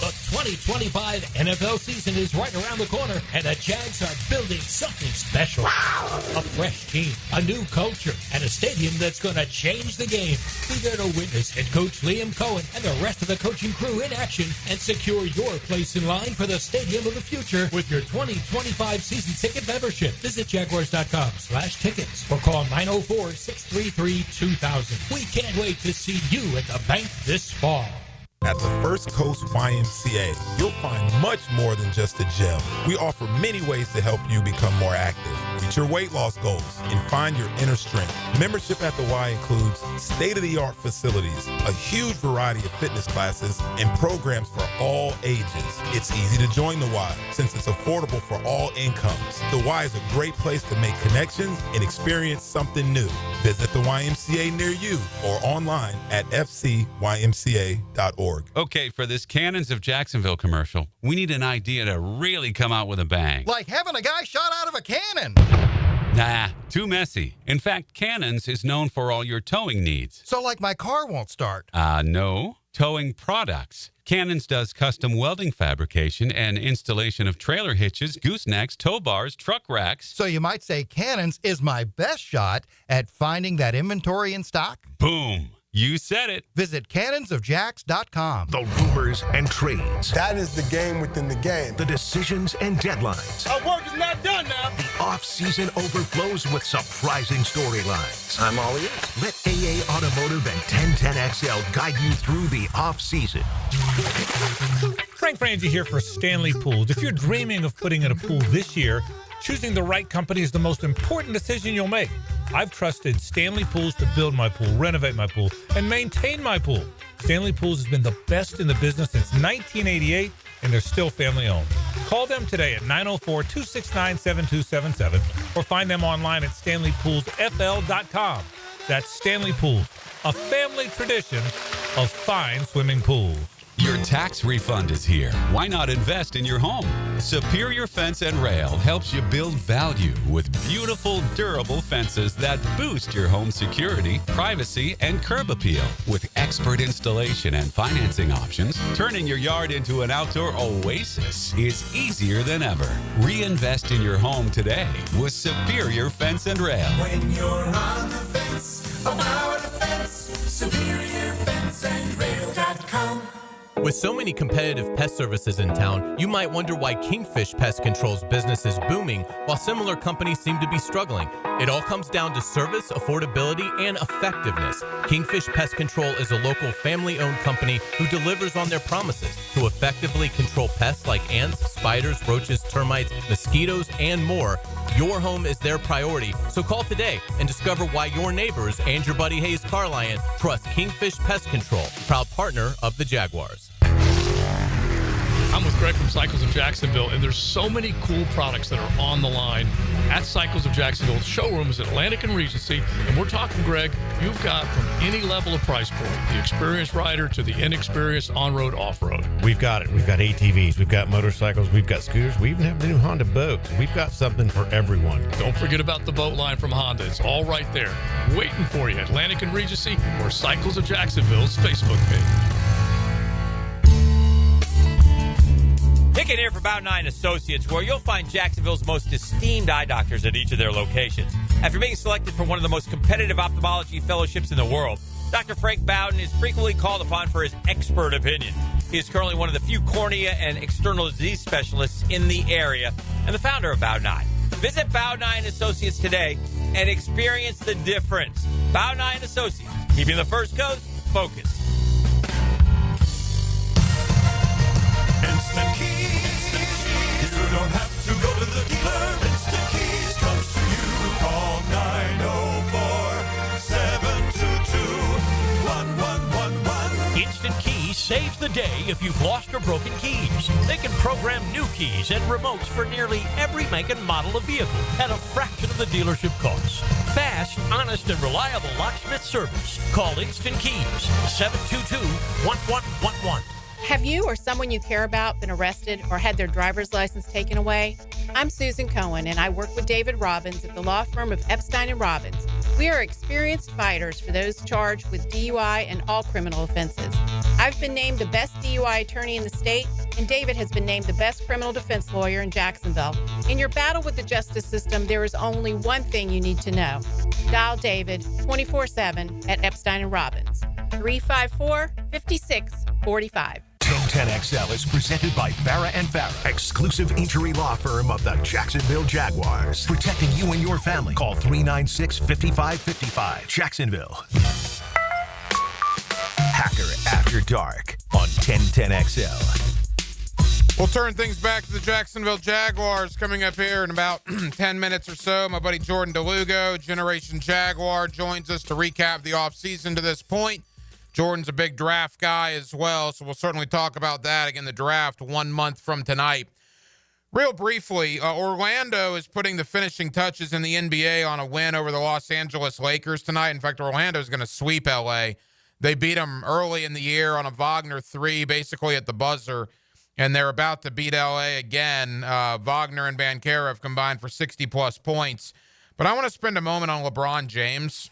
The 2025 NFL season is right around the corner, and the Jags are building something special. Wow. A fresh team, a new culture, and a stadium that's going to change the game. Be there to witness head coach Liam Cohen and the rest of the coaching crew in action and secure your place in line for the stadium of the future with your 2025 season ticket membership. Visit Jaguars.com/tickets or call 904-633-2000. We can't wait to see you at the bank this fall. At the First Coast YMCA, you'll find much more than just a gym. We offer many ways to help you become more active, reach your weight loss goals, and find your inner strength. Membership at the Y includes state-of-the-art facilities, a huge variety of fitness classes, and programs for all ages. It's easy to join the Y since it's affordable for all incomes. The Y is a great place to make connections and experience something new. Visit the YMCA near you or online at fcymca.org. Okay, for this Cannons of Jacksonville commercial, we need an idea to really come out with a bang. Like having a guy shot out of a cannon. Nah, too messy. In fact, Cannons is known for all your towing needs. So like my car won't start. No. Towing products. Cannons does custom welding fabrication and installation of trailer hitches, goosenecks, tow bars, truck racks. So you might say Cannons is my best shot at finding that inventory in stock? Boom. You said it. Visit cannonsofjacks.com. The rumors and trades. That is the game within the game. The decisions and deadlines. Our work is not done now. The off-season overflows with surprising storylines. I'm all ears. Let AA Automotive and 1010XL guide you through the off-season. Frank Frangie here for Stanley Pools. If you're dreaming of putting in a pool this year, choosing the right company is the most important decision you'll make. I've trusted Stanley Pools to build my pool, renovate my pool, and maintain my pool. Stanley Pools has been the best in the business since 1988, and they're still family-owned. Call them today at 904-269-7277 or find them online at stanleypoolsfl.com. That's Stanley Pools, a family tradition of fine swimming pools. Your tax refund is here. Why not invest in your home? Superior Fence and Rail helps you build value with beautiful, durable fences that boost your home security, privacy, and curb appeal. With expert installation and financing options, turning your yard into an outdoor oasis is easier than ever. Reinvest in your home today with Superior Fence and Rail. When you're on the fence, about the fence, SuperiorFenceandRail.com. With so many competitive pest services in town, you might wonder why Kingfish Pest Control's business is booming while similar companies seem to be struggling. It all comes down to service, affordability, and effectiveness. Kingfish Pest Control is a local family-owned company who delivers on their promises to effectively control pests like ants, spiders, roaches, termites, mosquitoes, and more. Your home is their priority, so call today and discover why your neighbors and your buddy Hayes Car Lion trust Kingfish Pest Control, proud partner of the Jaguars. I'm with Greg from Cycles of Jacksonville, and there's so many cool products that are on the line at Cycles of Jacksonville. The showroom is Atlantic and Regency, and we're talking, Greg, you've got from any level of price point, the experienced rider to the inexperienced on-road, off-road. We've got it. We've got ATVs, we've got motorcycles, we've got scooters, we even have the new Honda boats. We've got something for everyone. Don't forget about the boat line from Honda. It's all right there, waiting for you. Atlantic and Regency or Cycles of Jacksonville's Facebook page. Pick it here for Bout 9 Associates, where you'll find Jacksonville's most esteemed eye doctors at each of their locations. After being selected for one of the most competitive ophthalmology fellowships in the world, Dr. Frank Bowden is frequently called upon for his expert opinion. He is currently one of the few cornea and external disease specialists in the area and the founder of Bout 9. Visit Bout 9 Associates today and experience the difference. Bout 9 Associates, keeping the First Coast focused. Instant Keys. You don't have to go to the dealer. Instant Keys comes to you. Call 904-722-1111. Instant Keys saves the day if you've lost or broken keys. They can program new keys and remotes for nearly every make and model of vehicle at a fraction of the dealership cost. Fast, honest, and reliable locksmith service. Call Instant Keys, 722-1111. Have you or someone you care about been arrested or had their driver's license taken away? I'm Susan Cohen, and I work with David Robbins at the law firm of Epstein & Robbins. We are experienced fighters for those charged with DUI and all criminal offenses. I've been named the best DUI attorney in the state and David has been named the best criminal defense lawyer in Jacksonville. In your battle with the justice system, there is only one thing you need to know. Dial David 24/7 at Epstein & Robbins, 354-5645. 1010XL is presented by Farah & Farah, exclusive injury law firm of the Jacksonville Jaguars. Protecting you and your family. Call 396-5555. Jacksonville. Hacker After Dark on 1010XL. We'll turn things back to the Jacksonville Jaguars coming up here in about 10 minutes or so. My buddy Jordan DeLugo, Generation Jaguar, joins us to recap the offseason to this point. Jordan's a big draft guy as well, so we'll certainly talk about that. Again, the draft 1 month from tonight. Real briefly, Orlando is putting the finishing touches in the NBA on a win over the Los Angeles Lakers tonight. In fact, Orlando is going to sweep L.A. They beat them early in the year on a Wagner 3, basically at the buzzer, and they're about to beat L.A. again. Wagner and Banchero have combined for 60-plus points. But I want to spend a moment on LeBron James.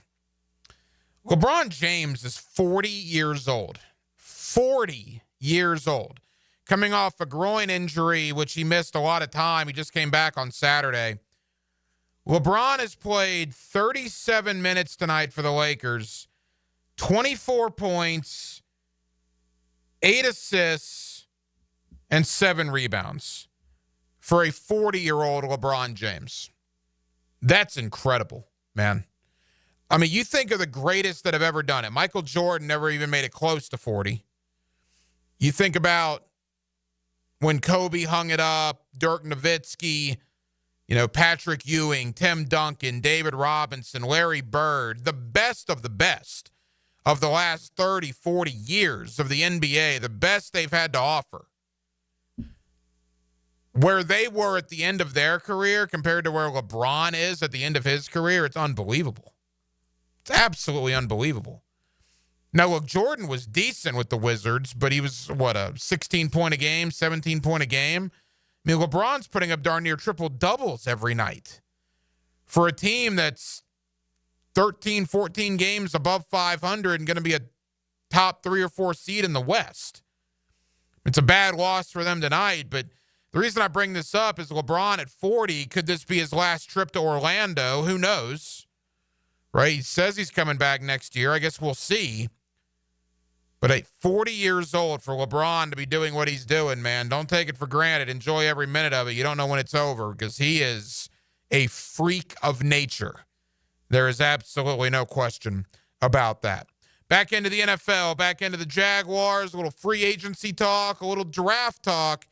LeBron James is 40 years old. 40 years old. Coming off a groin injury, which he missed a lot of time. He just came back on Saturday. LeBron has played 37 minutes tonight for the Lakers. 24 points, 8 assists, and 7 rebounds for a 40-year-old LeBron James. That's incredible, man. I mean, you think of the greatest that have ever done it. Michael Jordan never even made it close to 40. You think about when Kobe hung it up, Dirk Nowitzki, Patrick Ewing, Tim Duncan, David Robinson, Larry Bird, the best of the last 30, 40 years of the NBA, the best they've had to offer. Where they were at the end of their career compared to where LeBron is at the end of his career, it's unbelievable. It's absolutely unbelievable. Now, look, Jordan was decent with the Wizards, but he was, a 16-point a game, 17-point a game? I mean, LeBron's putting up darn near triple-doubles every night for a team that's 13, 14 games above 500 and going to be a top 3 or 4 seed in the West. It's a bad loss for them tonight, but the reason I bring this up is LeBron at 40, could this be his last trip to Orlando? Who knows? Right? He says he's coming back next year. I guess we'll see. But at 40 years old for LeBron to be doing what he's doing, man, don't take it for granted. Enjoy every minute of it. You don't know when it's over because he is a freak of nature. There is absolutely no question about that. Back into the NFL, back into the Jaguars, a little free agency talk, a little draft talk.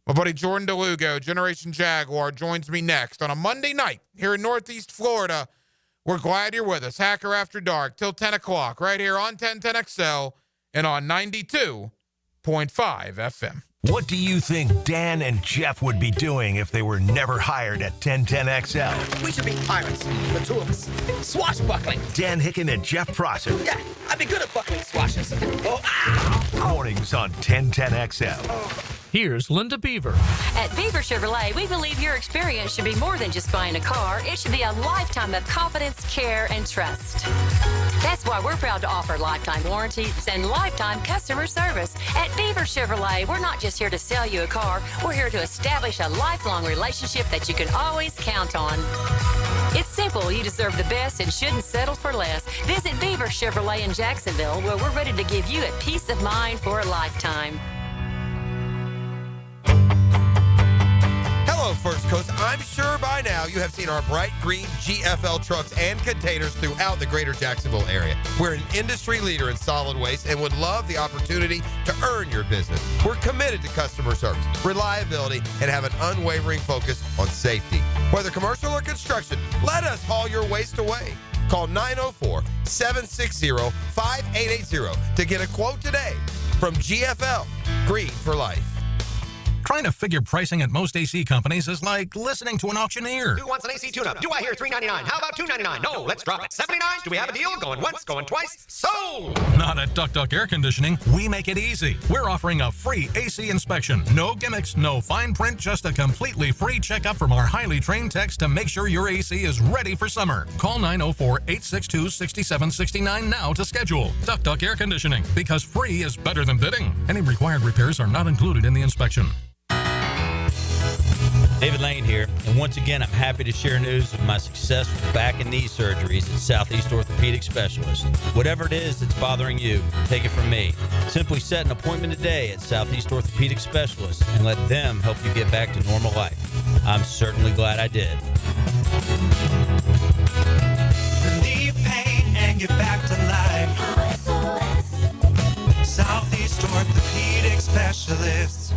My buddy Jordan DeLugo, Generation Jaguar, joins me next on a Monday night here in Northeast Florida. We're glad you're with us. Hacker After Dark till 10 o'clock right here on 1010XL and on 92.5 FM. What do you think Dan and Jeff would be doing if they were never hired at 1010XL? We should be pirates, the two of us. Swashbuckling. Dan Hicken and Jeff Prosser. Yeah, I'd be good at buckling swashes. Oh, ow! Mornings on 1010XL. Here's Linda Beaver. At Beaver Chevrolet, we believe your experience should be more than just buying a car. It should be a lifetime of confidence, care, and trust. That's why we're proud to offer lifetime warranties and lifetime customer service. At Beaver Chevrolet, we're not just here to sell you a car. We're here to establish a lifelong relationship that you can always count on. It's simple. You deserve the best and shouldn't settle for less. Visit Beaver Chevrolet in Jacksonville, where we're ready to give you a peace of mind for a lifetime. Hello, First Coast. I'm sure by now you have seen our bright green GFL trucks and containers throughout the greater Jacksonville area. We're an industry leader in solid waste and would love the opportunity to earn your business. We're committed to customer service, reliability, and have an unwavering focus on safety. Whether commercial or construction, let us haul your waste away. Call 904-760-5880 to get a quote today from GFL, Green for Life. Trying to figure pricing at most AC companies is like listening to an auctioneer. Who wants an AC tune-up? Do I hear $3.99? How about $2.99? No, let's drop it. $79? Do we have a deal? Going once, going twice? Sold! Not at Duck Duck Air Conditioning. We make it easy. We're offering a free AC inspection. No gimmicks, no fine print, just a completely free checkup from our highly trained techs to make sure your AC is ready for summer. Call 904-862-6769 now to schedule. Duck Duck Air Conditioning, because free is better than bidding. Any required repairs are not included in the inspection. David Lane here, and once again, I'm happy to share news of my success with back and knee surgeries at Southeast Orthopedic Specialists. Whatever it is that's bothering you, take it from me. Simply set an appointment today at Southeast Orthopedic Specialists and let them help you get back to normal life. I'm certainly glad I did. Relieve pain and get back to life. Southeast Orthopedic Specialists.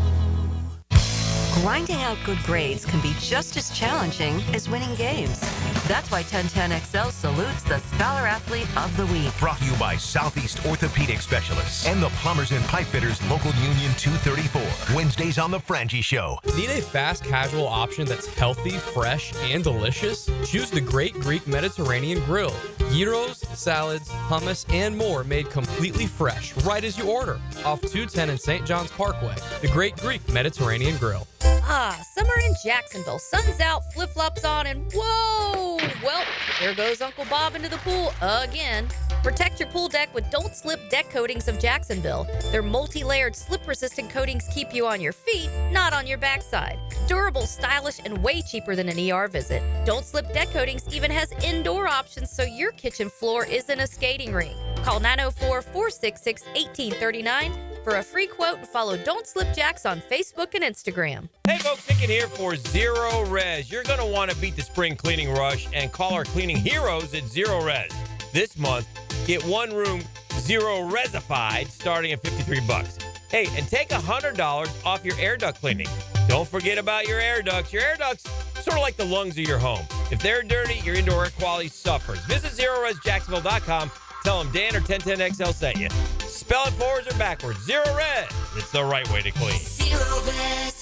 Grinding out good grades can be just as challenging as winning games. That's why 1010XL salutes the Scholar Athlete of the Week. Brought to you by Southeast Orthopedic Specialists and the Plumbers and Pipe Fitters Local Union 234. Wednesdays on The Frangie Show. Need a fast casual option that's healthy, fresh, and delicious? Choose the Great Greek Mediterranean Grill. Gyros, salads, hummus, and more made completely fresh right as you order. Off 210 and St. John's Parkway. The Great Greek Mediterranean Grill. Ah, summer in Jacksonville. Sun's out, flip-flops on, and whoa! Well, there goes Uncle Bob into the pool again. Protect your pool deck with Don't Slip Deck Coatings of Jacksonville. Their multi-layered slip-resistant coatings keep you on your feet, not on your backside. Durable, stylish, and way cheaper than an ER visit. Don't Slip Deck Coatings even has indoor options so your kitchen floor isn't a skating rink. Call 904-466-1839 for a free quote and follow Don't Slip Jacks on Facebook and Instagram. Hey folks, Hicken here for Zero Res. You're going to want to beat the spring cleaning rush and call our cleaning heroes at Zero Res. This month, get one room Zero Resified starting at $53. Hey, and take $100 off your air duct cleaning. Don't forget about your air ducts. Your air ducts sort of like the lungs of your home. If they're dirty, your indoor air quality suffers. Visit ZeroResJacksonville.com. Tell them Dan or 1010XL sent you. Spell it forwards or backwards. Zero Res. It's the right way to clean. Zero Res.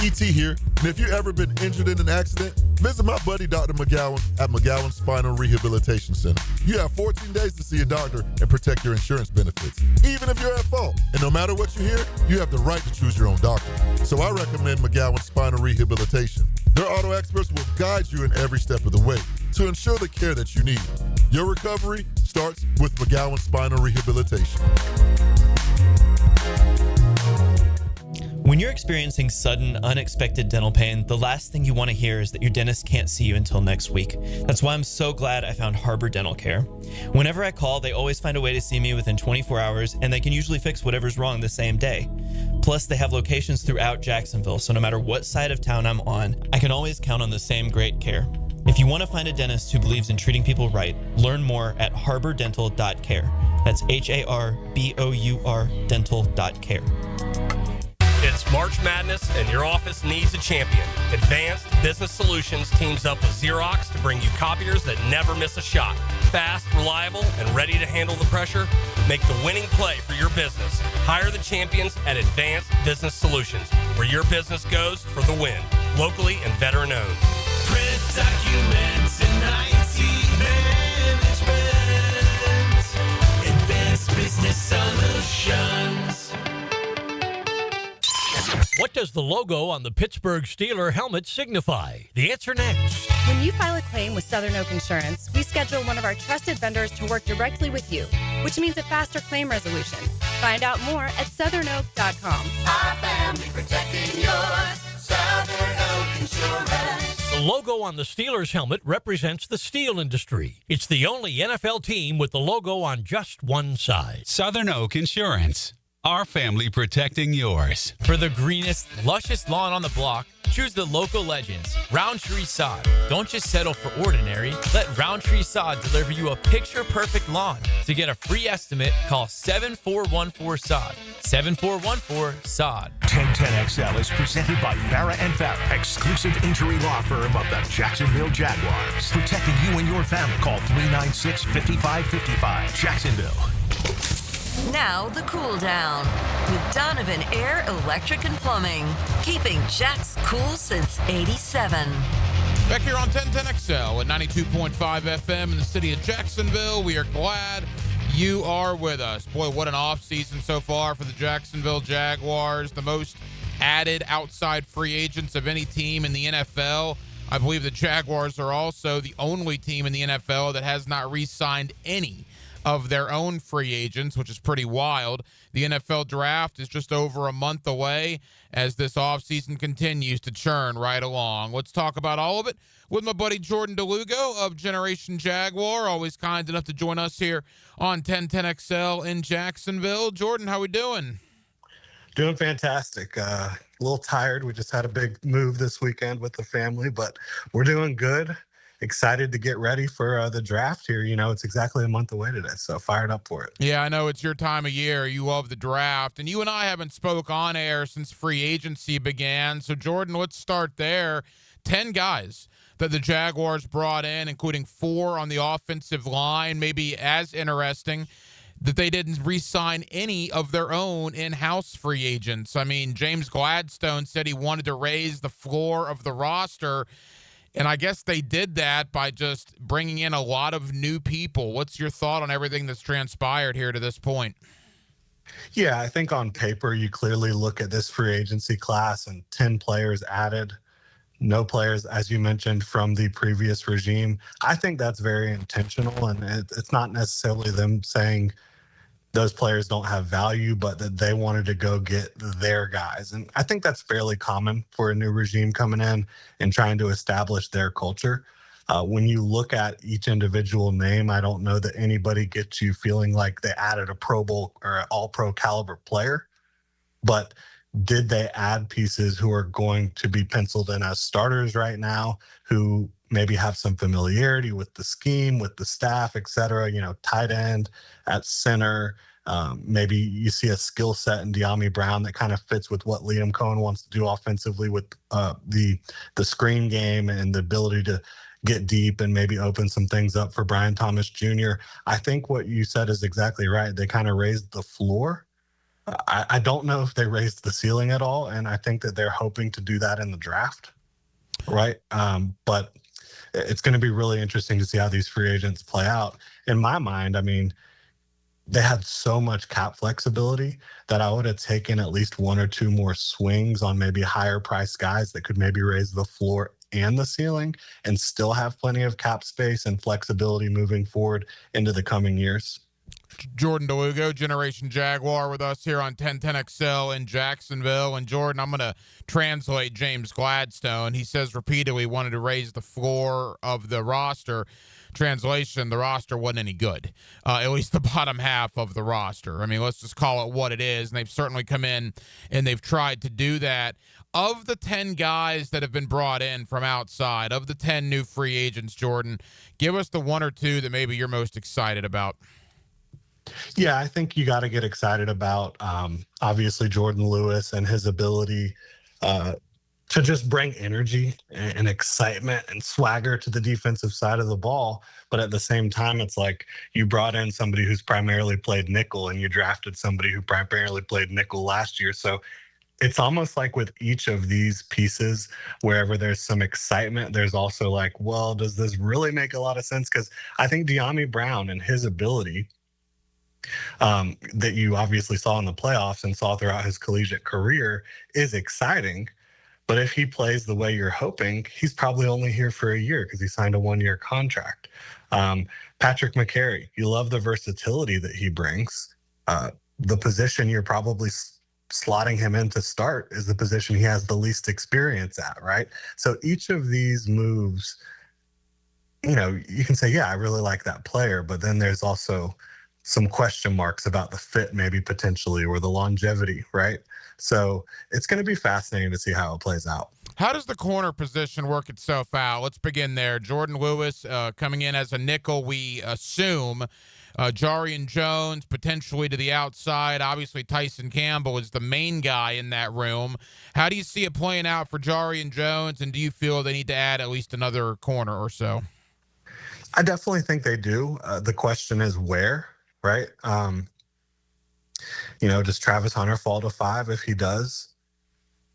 ET here, and if you've ever been injured in an accident, visit my buddy Dr. McGowan at McGowan Spinal Rehabilitation Center. You have 14 days to see a doctor and protect your insurance benefits, even if you're at fault. And no matter what you hear, you have the right to choose your own doctor. So I recommend McGowan Spinal Rehabilitation. Their auto experts will guide you in every step of the way to ensure the care that you need. Your recovery starts with McGowan Spinal Rehabilitation. When you're experiencing sudden, unexpected dental pain, the last thing you want to hear is that your dentist can't see you until next week. That's why I'm so glad I found Harbor Dental Care. Whenever I call, they always find a way to see me within 24 hours, and they can usually fix whatever's wrong the same day. Plus, they have locations throughout Jacksonville, so no matter what side of town I'm on, I can always count on the same great care. If you want to find a dentist who believes in treating people right, learn more at harbordental.care. That's HARBOUR dental.care. It's March Madness, and your office needs a champion. Advanced Business Solutions teams up with Xerox to bring you copiers that never miss a shot. Fast, reliable, and ready to handle the pressure. Make the winning play for your business. Hire the champions at Advanced Business Solutions, where your business goes for the win. Locally and veteran-owned. Print documents and IT management. Advanced Business Solutions. What does the logo on the Pittsburgh Steelers helmet signify? The answer next. When you file a claim with Southern Oak Insurance, we schedule one of our trusted vendors to work directly with you, which means a faster claim resolution. Find out more at southernoak.com. Our family protecting yours. Southern Oak Insurance. The logo on the Steelers helmet represents the steel industry. It's the only NFL team with the logo on just one side. Southern Oak Insurance. Our family protecting yours. For the greenest, lushest lawn on the block, choose the local legends, Roundtree Sod. Don't just settle for ordinary. Let Roundtree Sod deliver you a picture-perfect lawn. To get a free estimate, call 7414-SOD. 7414-SOD. 1010XL is presented by Farah & Farah, exclusive injury law firm of the Jacksonville Jaguars. Protecting you and your family. Call 396-5555. Jacksonville. Now the cool down with Donovan Air, Electric and Plumbing, keeping Jack's cool since '87. Back here on 1010XL at 92.5 FM in the city of Jacksonville. We are glad you are with us. Boy, what an off season so far for the Jacksonville Jaguars. The most added outside free agents of any team in the NFL. I believe the Jaguars are also the only team in the NFL that has not re-signed any of their own free agents, which is pretty wild. The NFL draft is just over a month away as this offseason continues to churn right along. Let's talk about all of it with my buddy Jordan DeLugo of Generation Jaguar, always kind enough to join us here on 1010XL in Jacksonville. Jordan, how we doing? Doing fantastic. A little tired. We just had a big move this weekend with the family, but we're doing good. Excited to get ready for the draft here. You know, it's exactly a month away today, so fired up for it. Yeah, I know it's your time of year. You love the draft, and you and I haven't spoke on air since free agency began. So, Jordan, let's start there. 10 guys that the Jaguars brought in, including 4 on the offensive line. Maybe as interesting that they didn't re-sign any of their own in-house free agents. I mean, James Gladstone said he wanted to raise the floor of the roster, and I guess they did that by just bringing in a lot of new people. What's your thought on everything that's transpired here to this point? Yeah, I think on paper, you clearly look at this free agency class and 10 players added, no players, as you mentioned, from the previous regime. I think that's very intentional, and it's not necessarily them saying those players don't have value, but that they wanted to go get their guys. And I think that's fairly common for a new regime coming in and trying to establish their culture. When you look at each individual name, I don't know that anybody gets you feeling like they added a Pro Bowl or an all-pro caliber player, but did they add pieces who are going to be penciled in as starters right now, who maybe have some familiarity with the scheme, with the staff, et cetera, you know, tight end, at center. Maybe you see a skill set in De'Ami Brown that kind of fits with what Liam Cohen wants to do offensively with the screen game and the ability to get deep and maybe open some things up for Brian Thomas Jr. I think what you said is exactly right. They kind of raised the floor. I don't know if they raised the ceiling at all, and I think that they're hoping to do that in the draft, right? But it's going to be really interesting to see how these free agents play out. In my mind, I mean, they had so much cap flexibility that I would have taken at least 1 or 2 more swings on maybe higher priced guys that could maybe raise the floor and the ceiling and still have plenty of cap space and flexibility moving forward into the coming years. Jordan DeLugo, Generation Jaguar, with us here on 1010XL in Jacksonville. And Jordan, I'm going to translate James Gladstone. He says repeatedly wanted to raise the floor of the roster. Translation, the roster wasn't any good, at least the bottom half of the roster. I mean, let's just call it what it is. And they've certainly come in and they've tried to do that. Of the 10 guys that have been brought in from outside, of the 10 new free agents, Jordan, give us the 1 or 2 that maybe you're most excited about. Yeah, I think you got to get excited about, obviously, Jordan Lewis and his ability to just bring energy and excitement and swagger to the defensive side of the ball. But at the same time, it's like you brought in somebody who's primarily played nickel and you drafted somebody who primarily played nickel last year. So it's almost like with each of these pieces, wherever there's some excitement, there's also like, well, does this really make a lot of sense? Because I think De'Ami Brown and his ability that you obviously saw in the playoffs and saw throughout his collegiate career is exciting. But if he plays the way you're hoping, he's probably only here for a year because he signed a 1-year contract. Patrick McCary, you love the versatility that he brings. The position you're probably slotting him in to start is the position he has the least experience at, right? So each of these moves, you know, you can say, yeah, I really like that player, but then there's also some question marks about the fit maybe potentially or the longevity, right? So it's going to be fascinating to see how it plays out. How does the corner position work itself out? Let's begin there. Jordan Lewis coming in as a nickel, we assume. Jarian Jones potentially to the outside. Obviously, Tyson Campbell is the main guy in that room. How do you see it playing out for Jarian Jones, and do you feel they need to add at least another corner or so? I definitely think they do. The question is where, right? Does Travis Hunter fall to 5? If he does,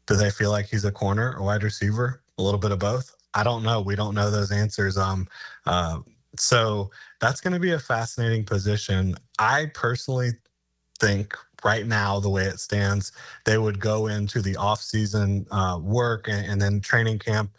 do they feel like he's a corner or wide receiver? A little bit of both? I don't know. We don't know those answers. So that's going to be a fascinating position. I personally think right now, the way it stands, they would go into the off-season work and then training camp,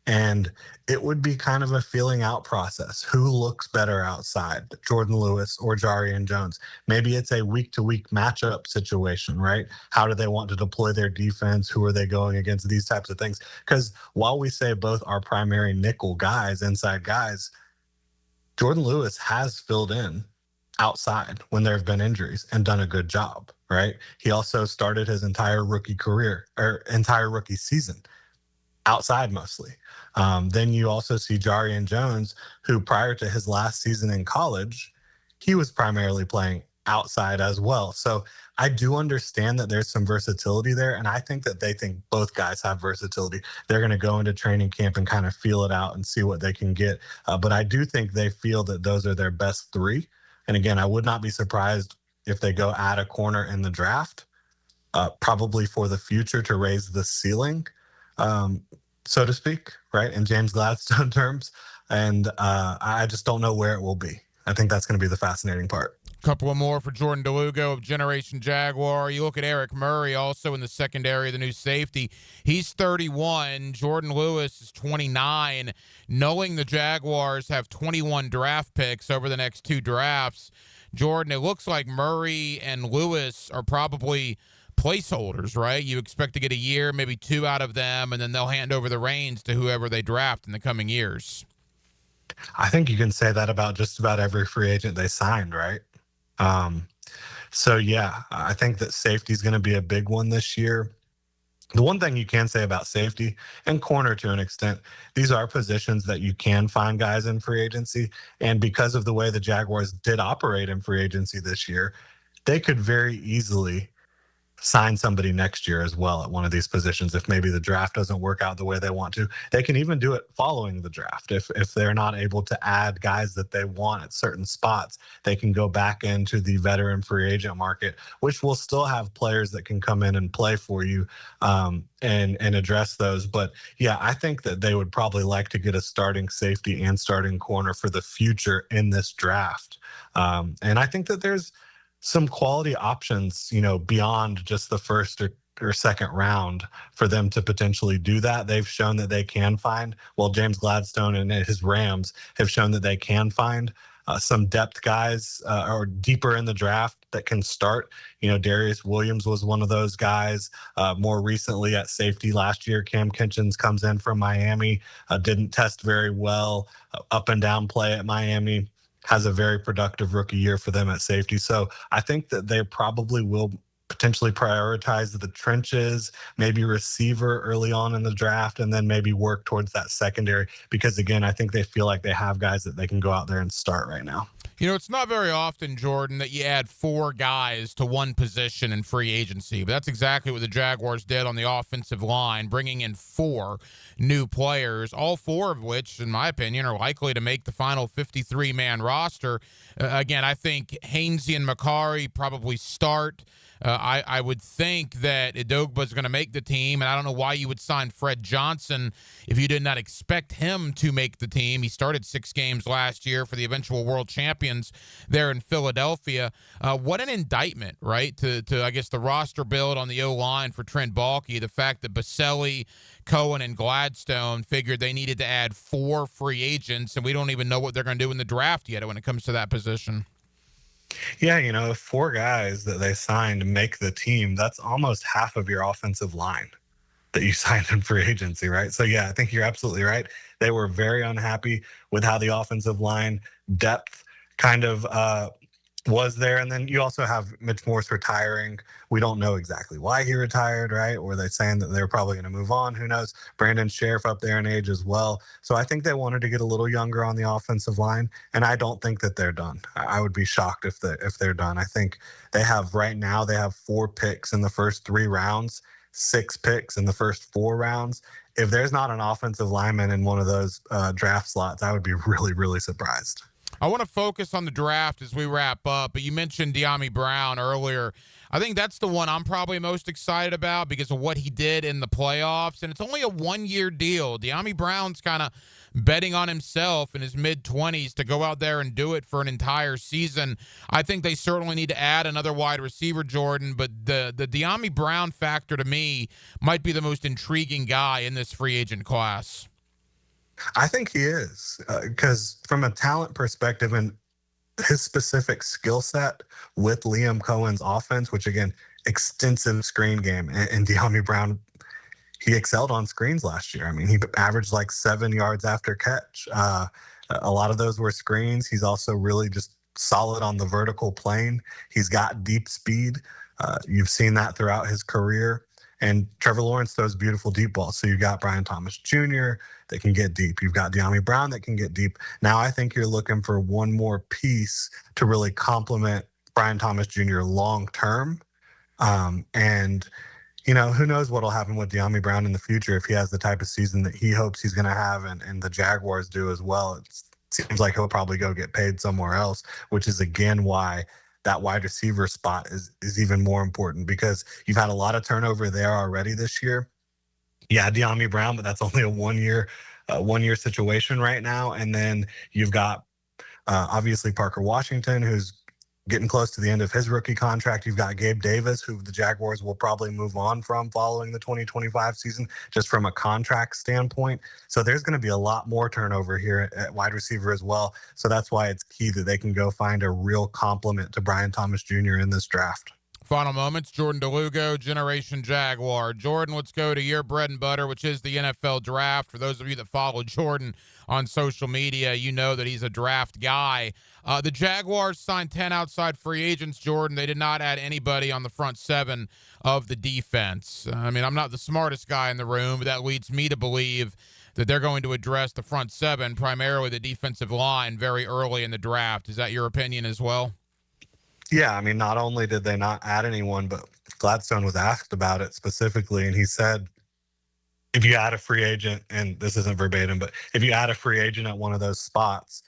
and it would be kind of a feeling out process. Who looks better outside, Jordan Lewis or Jarian Jones? Maybe it's a week-to-week matchup situation, right? How do they want to deploy their defense? Who are they going against? These types of things. Because while we say both are primary nickel guys, inside guys, Jordan Lewis has filled in outside when there have been injuries and done a good job, right? He also started his entire rookie season outside mostly. Then you also see Jarian Jones, who prior to his last season in college, he was primarily playing outside as well. So I do understand that there's some versatility there, and I think that they think both guys have versatility. They're going to go into training camp and kind of feel it out and see what they can get. But I do think they feel that those are their best 3. And again, I would not be surprised if they go add a corner in the draft, probably for the future to raise the ceiling, so to speak, right, in James Gladstone terms. And I just don't know where it will be. I think that's going to be the fascinating part. Couple of more for Jordan DeLugo of Generation Jaguar. You look at Eric Murray, also in the secondary, the new safety. He's 31. Jordan Lewis is 29. Knowing the Jaguars have 21 draft picks over the next 2 drafts, Jordan, it looks like Murray and Lewis are probably placeholders, right? You expect to get a year, maybe 2 out of them, and then they'll hand over the reins to whoever they draft in the coming years. I think you can say that about just about every free agent they signed, right? So yeah, I think that safety is going to be a big one this year. The one thing you can say about safety and corner to an extent, these are positions that you can find guys in free agency. And because of the way the Jaguars did operate in free agency this year, they could very easily sign somebody next year as well at one of these positions. If maybe the draft doesn't work out the way they want to, they can even do it following the draft. If they're not able to add guys that they want at certain spots, they can go back into the veteran free agent market, which will still have players that can come in and play for you and address those. But yeah, I think that they would probably like to get a starting safety and starting corner for the future in this draft. And I think that there's some quality options, beyond just the first or second round for them to potentially do that. They've shown that they can find, James Gladstone and his Rams have shown that they can find some depth guys or deeper in the draft that can start. Darius Williams was one of those guys. More recently at safety last year, Cam Kitchens comes in from Miami, didn't test very well, up and down play at Miami. Has a very productive rookie year for them at safety. So I think that they probably will potentially prioritize the trenches, maybe receiver early on in the draft, and then maybe work towards that secondary. Because again, I think they feel like they have guys that they can go out there and start right now. It's not very often, Jordan, that you add 4 guys to one position in free agency. But that's exactly what the Jaguars did on the offensive line, bringing in 4 new players, all 4 of which, in my opinion, are likely to make the final 53-man roster. Again, I think Hainsey and Macari probably start. I would think that Idogba is going to make the team, and I don't know why you would sign Fred Johnson if you did not expect him to make the team. He started 6 games last year for the eventual world champions there in Philadelphia. What an indictment, right, to I guess, the roster build on the O-line for Trent Baalke, the fact that Baselli, Cohen, and Gladstone figured they needed to add 4 free agents, and we don't even know what they're going to do in the draft yet when it comes to that position. Yeah, if 4 guys that they signed make the team, that's almost half of your offensive line that you signed in free agency, right? So, yeah, I think you're absolutely right. They were very unhappy with how the offensive line depth kind of was there. And then you also have Mitch Morse retiring. We don't know exactly why he retired, right? Or they're saying that they're probably going to move on. Who knows? Brandon Sheriff up there in age as well. So I think they wanted to get a little younger on the offensive line, and I don't think that they're done. I would be shocked if they're done. I think they have 4 picks in the first 3 rounds, 6 picks in the first 4 rounds. If there's not an offensive lineman in one of those draft slots, I would be really, really surprised. I want to focus on the draft as we wrap up, but you mentioned De'Ami Brown earlier. I think that's the one I'm probably most excited about because of what he did in the playoffs, and it's only a one-year deal. De'Ami Brown's kind of betting on himself in his mid-20s to go out there and do it for an entire season. I think they certainly need to add another wide receiver, Jordan, but the De'Ami Brown factor to me might be the most intriguing guy in this free agent class. I think he is, because from a talent perspective and his specific skill set with Liam Cohen's offense, which again, extensive screen game, and De'Ami Brown, he excelled on screens last year. I mean, he averaged like 7 yards after catch. A lot of those were screens. He's also really just solid on the vertical plane. He's got deep speed. You've seen that throughout his career. And Trevor Lawrence throws beautiful deep balls. So you've got Brian Thomas Jr. that can get deep. You've got De'Ami Brown that can get deep. Now I think you're looking for one more piece to really complement Brian Thomas Jr. long term. And, you know, who knows what will happen with De'Ami Brown in the future if he has the type of season that he hopes he's going to have and the Jaguars do as well. It seems like he'll probably go get paid somewhere else, which is, again, why that wide receiver spot is even more important because you've had a lot of turnover there already this year. Yeah, De'Ami Brown, but that's only a one-year situation right now. And then you've got obviously Parker Washington, who's getting close to the end of his rookie contract. You've got Gabe Davis, who the Jaguars will probably move on from following the 2025 season, just from a contract standpoint. So there's going to be a lot more turnover here at wide receiver as well. So that's why it's key that they can go find a real complement to Brian Thomas Jr. in this draft. Final moments, Jordan DeLugo, Generation Jaguar. Jordan, let's go to your bread and butter, which is the NFL draft. For those of you that follow Jordan on social media, you know that he's a draft guy. The Jaguars signed 10 outside free agents, Jordan. They did not add anybody on the front seven of the defense. I mean, I'm not the smartest guy in the room, but that leads me to believe that they're going to address the front seven, primarily the defensive line, very early in the draft. Is that your opinion as well? Yeah, I mean, not only did they not add anyone, but Gladstone was asked about it specifically, and he said, if you add a free agent, and this isn't verbatim, but if you add a free agent at one of those spots,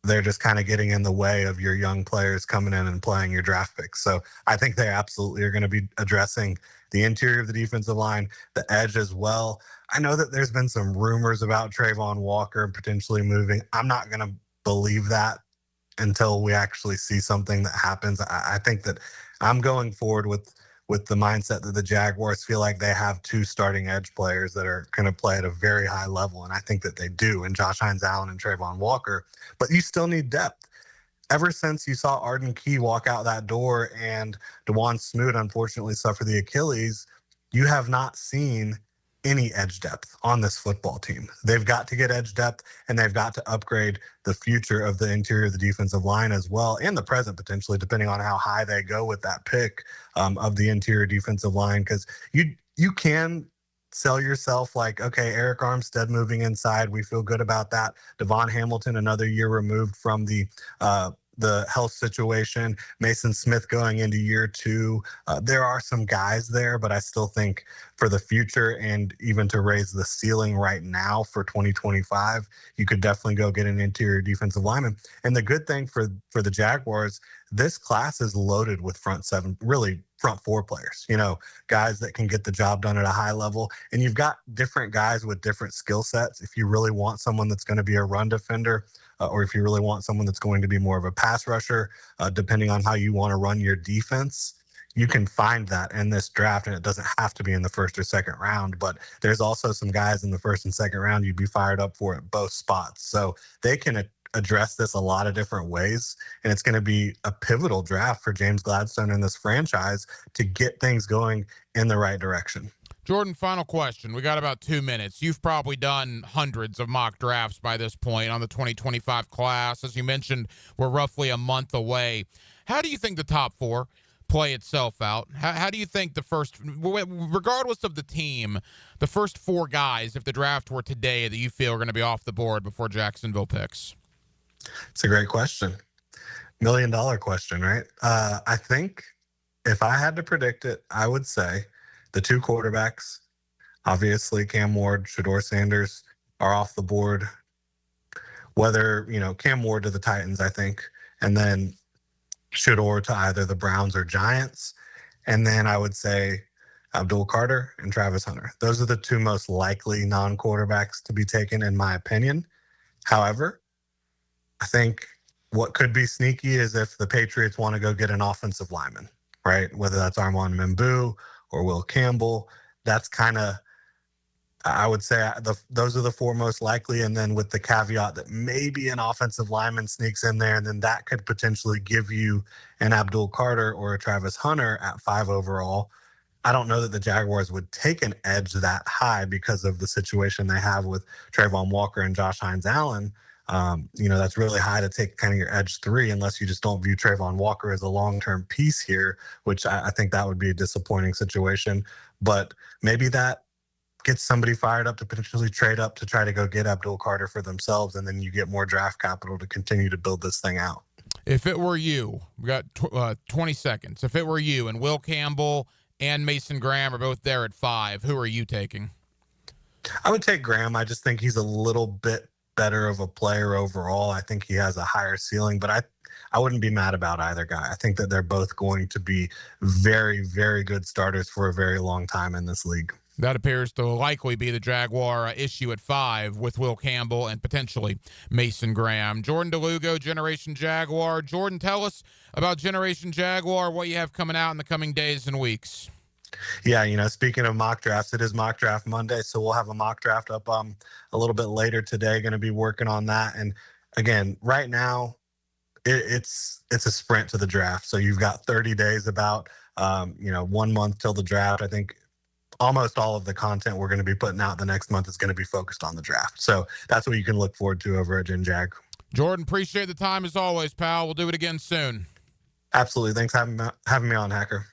they're just kind of getting in the way of your young players coming in and playing your draft picks. So I think they absolutely are going to be addressing the interior of the defensive line, the edge as well. I know that there's been some rumors about Trayvon Walker potentially moving. I'm not going to believe that until we actually see something that happens. I think that I'm going forward with the mindset that the Jaguars feel like they have two starting edge players that are going to play at a very high level, and I think that they do, in Josh Hines-Allen and Trayvon Walker. But you still need depth. Ever since you saw Arden Key walk out that door and DeJuan Smoot unfortunately suffer the Achilles, you have not seen any edge depth on this football team. They've got to get edge depth, and they've got to upgrade the future of the interior of the defensive line as well, and the present potentially, depending on how high they go with that pick of the interior defensive line. Because you can sell yourself like, okay, Eric Armstead moving inside, we feel good about that. Devon Hamilton, another year removed from the health situation. Mason Smith going into year two. There are some guys there, but I still think for the future and even to raise the ceiling right now for 2025, you could definitely go get an interior defensive lineman. And the good thing for the Jaguars, this class is loaded with front seven, really front four players, you know, guys that can get the job done at a high level. And you've got different guys with different skill sets. If you really want someone that's going to be a run defender, or if you really want someone that's going to be more of a pass rusher, depending on how you want to run your defense, you can find that in this draft, and it doesn't have to be in the first or second round. But there's also some guys in the first and second round you'd be fired up for at both spots. So they can address this a lot of different ways, and it's going to be a pivotal draft for James Gladstone and this franchise to get things going in the right direction. Jordan, final question. We got about 2 minutes. You've probably done hundreds of mock drafts by this point on the 2025 class. As you mentioned, we're roughly a month away. How do you think the top four play itself out? How do you think the first, regardless of the team, the first four guys, if the draft were today, that you feel are going to be off the board before Jacksonville picks? It's a great question. $1 million question, right? I think if I had to predict it, I would say the two quarterbacks, obviously Cam Ward, Shedeur Sanders, are off the board. whether, Cam Ward to the Titans, I think, and then Shedeur to either the Browns or Giants. And then I would say Abdul Carter and Travis Hunter. Those are the two most likely non-quarterbacks to be taken, in my opinion. However, I think what could be sneaky is if the Patriots want to go get an offensive lineman, right? Whether that's Armand Membu or Will Campbell. That's kind of, I would say, those are the four most likely. And then with the caveat that maybe an offensive lineman sneaks in there, and then that could potentially give you an Abdul Carter or a Travis Hunter at 5 overall. I don't know that the Jaguars would take an edge that high because of the situation they have with Trayvon Walker and Josh Hines-Allen. That's really high to take kind of your edge 3 unless you just don't view Trayvon Walker as a long-term piece here, which I think that would be a disappointing situation. But maybe that gets somebody fired up to potentially trade up to try to go get Abdul Carter for themselves, and then you get more draft capital to continue to build this thing out. If it were you, we got 20 seconds. If it were you and Will Campbell and Mason Graham are both there at 5, who are you taking? I would take Graham. I just think he's a little bit better of a player overall. I think he has a higher ceiling, but I wouldn't be mad about either guy. I think that they're both going to be very, very good starters for a very long time in this league. That appears to likely be the Jaguar issue at 5 with Will Campbell and potentially Mason Graham. Jordan DeLugo, Generation Jaguar. Jordan, tell us about Generation Jaguar, what you have coming out in the coming days and weeks. Yeah, speaking of mock drafts, it is Mock Draft Monday, so we'll have a mock draft up a little bit later today. Going to be working on that. And again, right now, it's a sprint to the draft. So you've got 30 days, about 1 month till the draft. I think almost all of the content we're going to be putting out the next month is going to be focused on the draft. So that's what you can look forward to over at Gen Jag. Jordan, appreciate the time as always, pal. We'll do it again soon. Absolutely. Thanks for having me on, Hacker.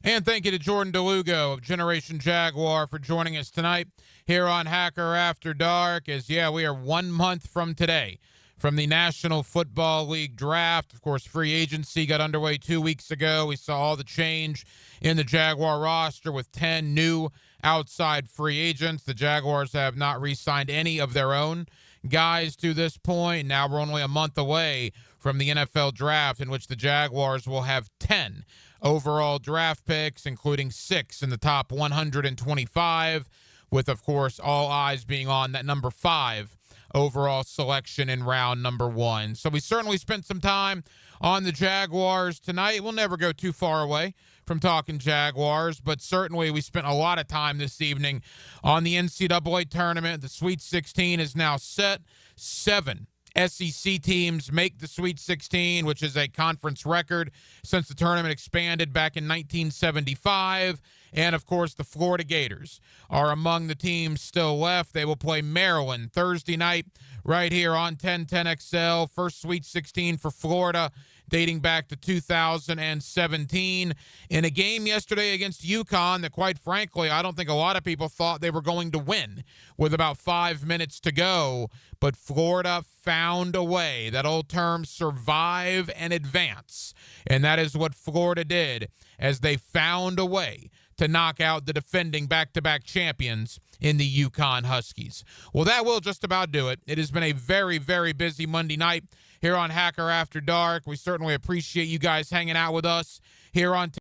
And thank you to Jordan DeLugo of Generation Jaguar for joining us tonight here on Hacker After Dark. We are 1 month from today from the National Football League draft. Of course, free agency got underway 2 weeks ago. We saw all the change in the Jaguar roster with 10 new outside free agents. The Jaguars have not re-signed any of their own guys to this point. Now we're only a month away from the NFL draft, in which the Jaguars will have 10 overall draft picks, including 6 in the top 125, with, of course, all eyes being on that number 5 overall selection in round number 1. So we certainly spent some time on the Jaguars tonight. We'll never go too far away from talking Jaguars, but certainly we spent a lot of time this evening on the NCAA tournament. The Sweet 16 is now set. 7 SEC teams make the Sweet 16, which is a conference record since the tournament expanded back in 1975. And, of course, the Florida Gators are among the teams still left. They will play Maryland Thursday night right here on 1010XL. First Sweet 16 for Florida dating back to 2017. In a game yesterday against UConn that, quite frankly, I don't think a lot of people thought they were going to win with about 5 minutes to go. But Florida found a way. That old term, survive and advance. And that is what Florida did, as they found a way to knock out the defending back-to-back champions in the UConn Huskies. Well, that will just about do it. It has been a very, very busy Monday night here on Hacker After Dark. We certainly appreciate you guys hanging out with us here on